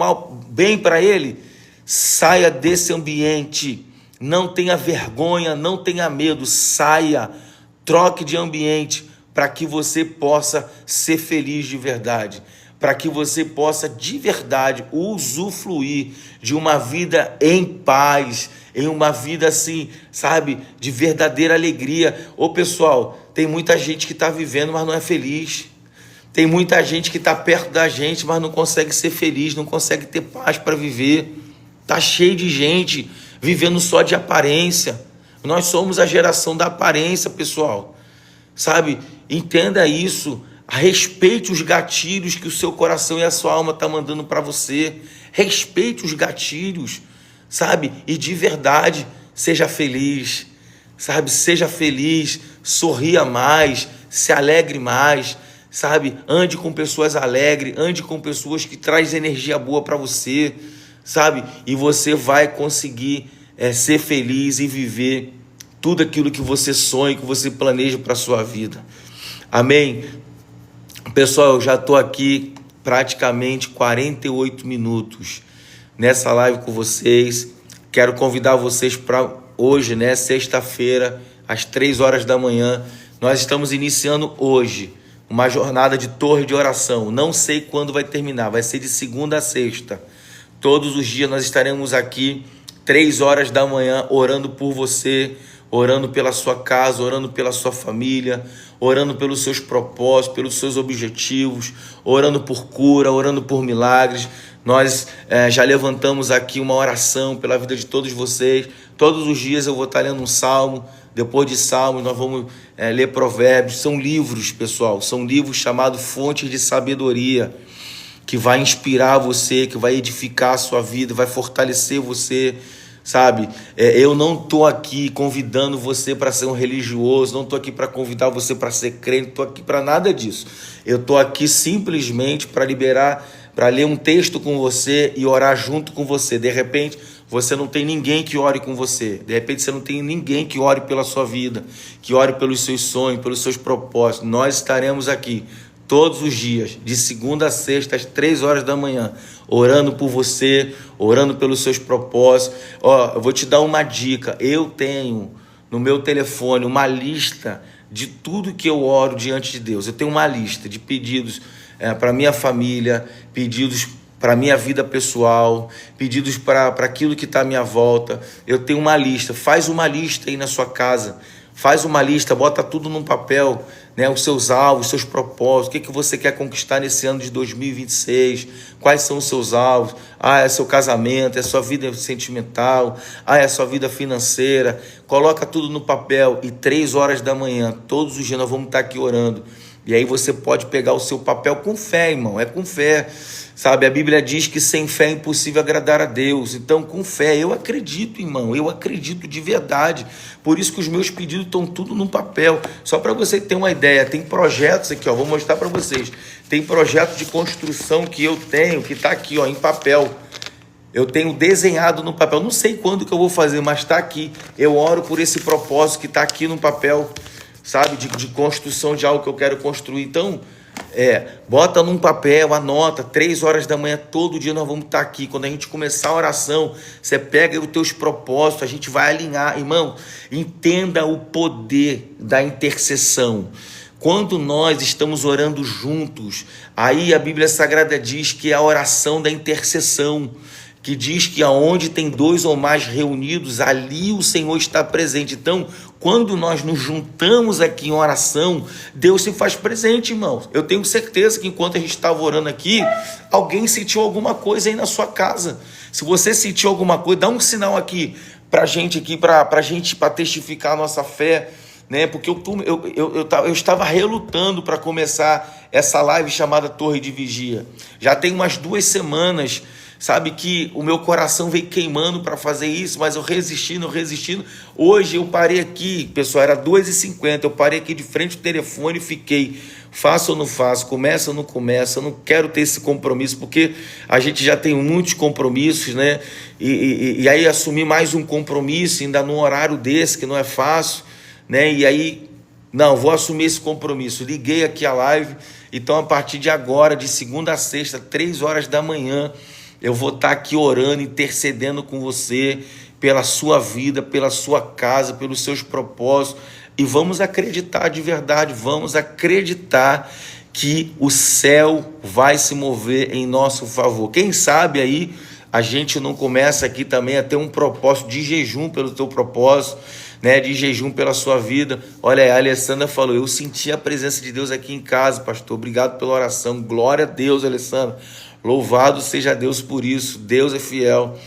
S2: bem para ele, saia desse ambiente. Não tenha vergonha, não tenha medo, saia, troque de ambiente para que você possa ser feliz de verdade, para que você possa de verdade usufruir de uma vida em paz, em uma vida assim, sabe, de verdadeira alegria. Ô pessoal, tem muita gente que está vivendo, mas não é feliz. Tem muita gente que está perto da gente, mas não consegue ser feliz, não consegue ter paz para viver. Está cheio de gente vivendo só de aparência. Nós somos a geração da aparência, pessoal. Sabe? Entenda isso. Respeite os gatilhos que o seu coração e a sua alma estão mandando para você. Respeite os gatilhos, sabe? E de verdade, seja feliz, sabe? Seja feliz, sorria mais, se alegre mais, sabe? Ande com pessoas alegres, ande com pessoas que trazem energia boa para você, sabe? E você vai conseguir ser feliz e viver tudo aquilo que você sonha, que você planeja para a sua vida. Amém? Pessoal, eu já estou aqui praticamente 48 minutos nessa live com vocês. Quero convidar vocês para hoje, né, sexta-feira, às 3 horas da manhã. Nós estamos iniciando hoje uma jornada de torre de oração. Não sei quando vai terminar, vai ser de segunda a sexta. Todos os dias nós estaremos aqui, 3 horas da manhã, orando por você, orando pela sua casa, orando pela sua família, orando pelos seus propósitos, pelos seus objetivos, orando por cura, orando por milagres. Nós já levantamos aqui uma oração pela vida de todos vocês. Todos os dias eu vou estar lendo um salmo. Depois de salmos nós vamos ler provérbios. São livros, pessoal, são livros chamados Fontes de Sabedoria, que vai inspirar você, que vai edificar a sua vida, vai fortalecer você, sabe? Eu não estou aqui convidando você para ser um religioso, não estou aqui para convidar você para ser crente, não estou aqui para nada disso. Eu estou aqui simplesmente para para ler um texto com você e orar junto com você. De repente, você não tem ninguém que ore com você. De repente, você não tem ninguém que ore pela sua vida, que ore pelos seus sonhos, pelos seus propósitos. Nós estaremos aqui todos os dias, de segunda a sexta, às 3 horas da manhã, orando por você, orando pelos seus propósitos. Eu vou te dar uma dica. Eu tenho no meu telefone uma lista de tudo que eu oro diante de Deus. Eu tenho uma lista de pedidos para minha família, pedidos para a minha vida pessoal, pedidos para aquilo que está à minha volta. Eu tenho uma lista. Faz uma lista aí na sua casa. Faz uma lista, bota tudo num papel, né? Os seus alvos, os seus propósitos, o que você quer conquistar nesse ano de 2026, quais são os seus alvos. É seu casamento, é sua vida sentimental, é a sua vida financeira. Coloca tudo no papel e 3 horas da manhã, todos os dias nós vamos estar aqui orando. E aí você pode pegar o seu papel com fé, irmão, é com fé. Sabe, a Bíblia diz que sem fé é impossível agradar a Deus. Então, com fé, eu acredito, irmão, eu acredito de verdade. Por isso que os meus pedidos estão tudo no papel. Só para você ter uma ideia, tem projetos aqui, vou mostrar para vocês. Tem projeto de construção que eu tenho, que está aqui, em papel. Eu tenho desenhado no papel. Não sei quando que eu vou fazer, mas está aqui. Eu oro por esse propósito que está aqui no papel, sabe, de construção de algo que eu quero construir. Então, bota num papel, anota, 3 horas da manhã, todo dia nós vamos estar aqui. Quando a gente começar a oração, você pega os teus propósitos, a gente vai alinhar. Irmão, entenda o poder da intercessão. Quando nós estamos orando juntos, aí a Bíblia Sagrada diz que é a oração da intercessão, que diz que aonde tem 2 ou mais reunidos, ali o Senhor está presente. Então, quando nós nos juntamos aqui em oração, Deus se faz presente, irmãos. Eu tenho certeza que enquanto a gente estava orando aqui, alguém sentiu alguma coisa aí na sua casa. Se você sentiu alguma coisa, dá um sinal aqui para gente aqui, para testificar a nossa fé, né? Porque eu estava relutando para começar essa live chamada Torre de Vigia. Já tem umas 2 semanas, sabe, que o meu coração veio queimando para fazer isso, mas eu resistindo. Hoje eu parei aqui, pessoal, era 2h50, eu parei aqui de frente ao telefone e fiquei, faço ou não faço, começa ou não começa, eu não quero ter esse compromisso, porque a gente já tem muitos compromissos, né, e aí assumir mais um compromisso, ainda num horário desse, que não é fácil, né, e aí Não, vou assumir esse compromisso. Liguei aqui a live, então a partir de agora, de segunda a sexta, 3 horas da manhã, eu vou estar aqui orando, intercedendo com você, pela sua vida, pela sua casa, pelos seus propósitos. E vamos acreditar de verdade, vamos acreditar que o céu vai se mover em nosso favor. Quem sabe aí a gente não começa aqui também a ter um propósito de jejum pelo teu propósito, né? De jejum pela sua vida. Olha, a Alessandra falou, eu senti a presença de Deus aqui em casa, pastor. Obrigado pela oração. Glória a Deus, Alessandra. Louvado seja Deus por isso. Deus é fiel.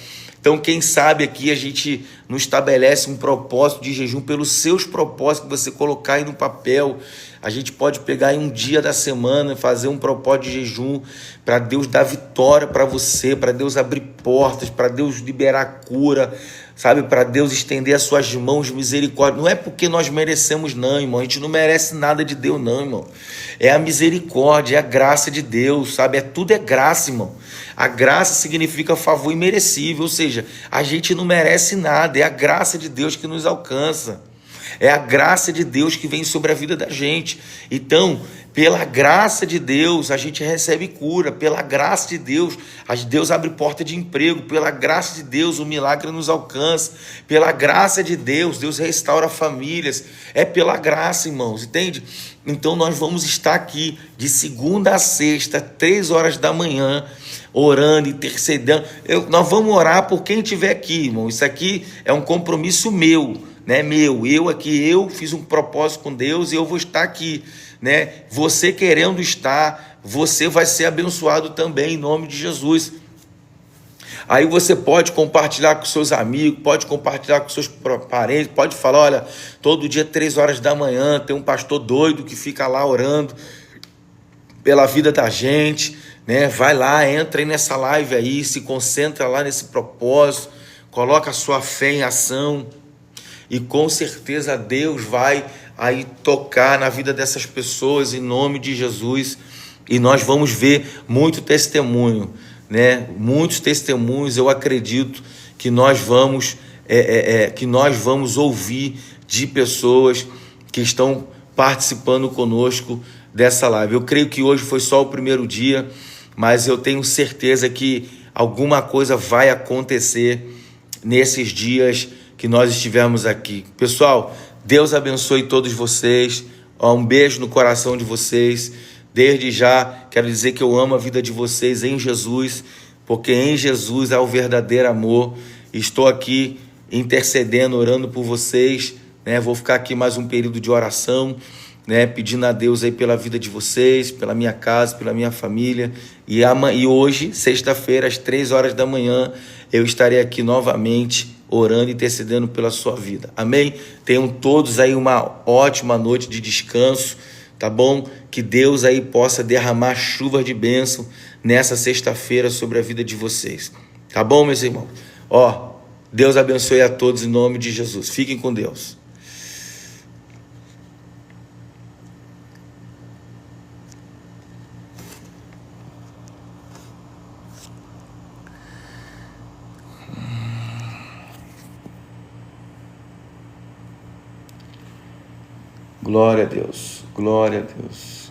S2: Então, quem sabe aqui a gente não estabelece um propósito de jejum pelos seus propósitos que você colocar aí no papel. A gente pode pegar em um dia da semana e fazer um propósito de jejum para Deus dar vitória para você, para Deus abrir portas, para Deus liberar cura, sabe? Para Deus estender as suas mãos de misericórdia. Não é porque nós merecemos não, irmão. A gente não merece nada de Deus não, irmão. É a misericórdia, é a graça de Deus, sabe? Tudo é graça, irmão. A graça significa favor imerecível, ou seja, a gente não merece nada, é a graça de Deus que nos alcança. É a graça de Deus que vem sobre a vida da gente. Então, pela graça de Deus, a gente recebe cura. Pela graça de Deus, Deus abre porta de emprego. Pela graça de Deus, o milagre nos alcança. Pela graça de Deus, Deus restaura famílias. É pela graça, irmãos, entende? Então, nós vamos estar aqui de segunda a sexta, 3 horas da manhã, orando, intercedendo. Nós vamos orar por quem estiver aqui, irmão. Isso aqui é um compromisso meu, né? Eu fiz um propósito com Deus e eu vou estar aqui, né? Você querendo estar, você vai ser abençoado também, em nome de Jesus. Aí você pode compartilhar com seus amigos, pode compartilhar com seus parentes, pode falar, olha, todo dia 3 horas da manhã tem um pastor doido que fica lá orando pela vida da gente, né? Vai lá, entra aí nessa live aí, se concentra lá nesse propósito, coloca a sua fé em ação e com certeza Deus vai aí tocar na vida dessas pessoas em nome de Jesus e nós vamos ver muito testemunho, né? Muitos testemunhos. Eu acredito que nós vamos ouvir de pessoas que estão participando conosco dessa live. Eu creio que hoje foi só o primeiro dia, mas eu tenho certeza que alguma coisa vai acontecer nesses dias que nós estivermos aqui. Pessoal, Deus abençoe todos vocês. Um beijo no coração de vocês. Desde já, quero dizer que eu amo a vida de vocês em Jesus, porque em Jesus há o verdadeiro amor. Estou aqui intercedendo, orando por vocês, né? Vou ficar aqui mais um período de oração, né? Pedindo a Deus aí pela vida de vocês, pela minha casa, pela minha família. E hoje, sexta-feira, às 3 horas da manhã, eu estarei aqui novamente orando e intercedendo pela sua vida. Amém? Tenham todos aí uma ótima noite de descanso, tá bom? Que Deus aí possa derramar chuva de bênção nessa sexta-feira sobre a vida de vocês. Tá bom, meus irmãos? Deus abençoe a todos em nome de Jesus. Fiquem com Deus. Glória a Deus, glória a Deus.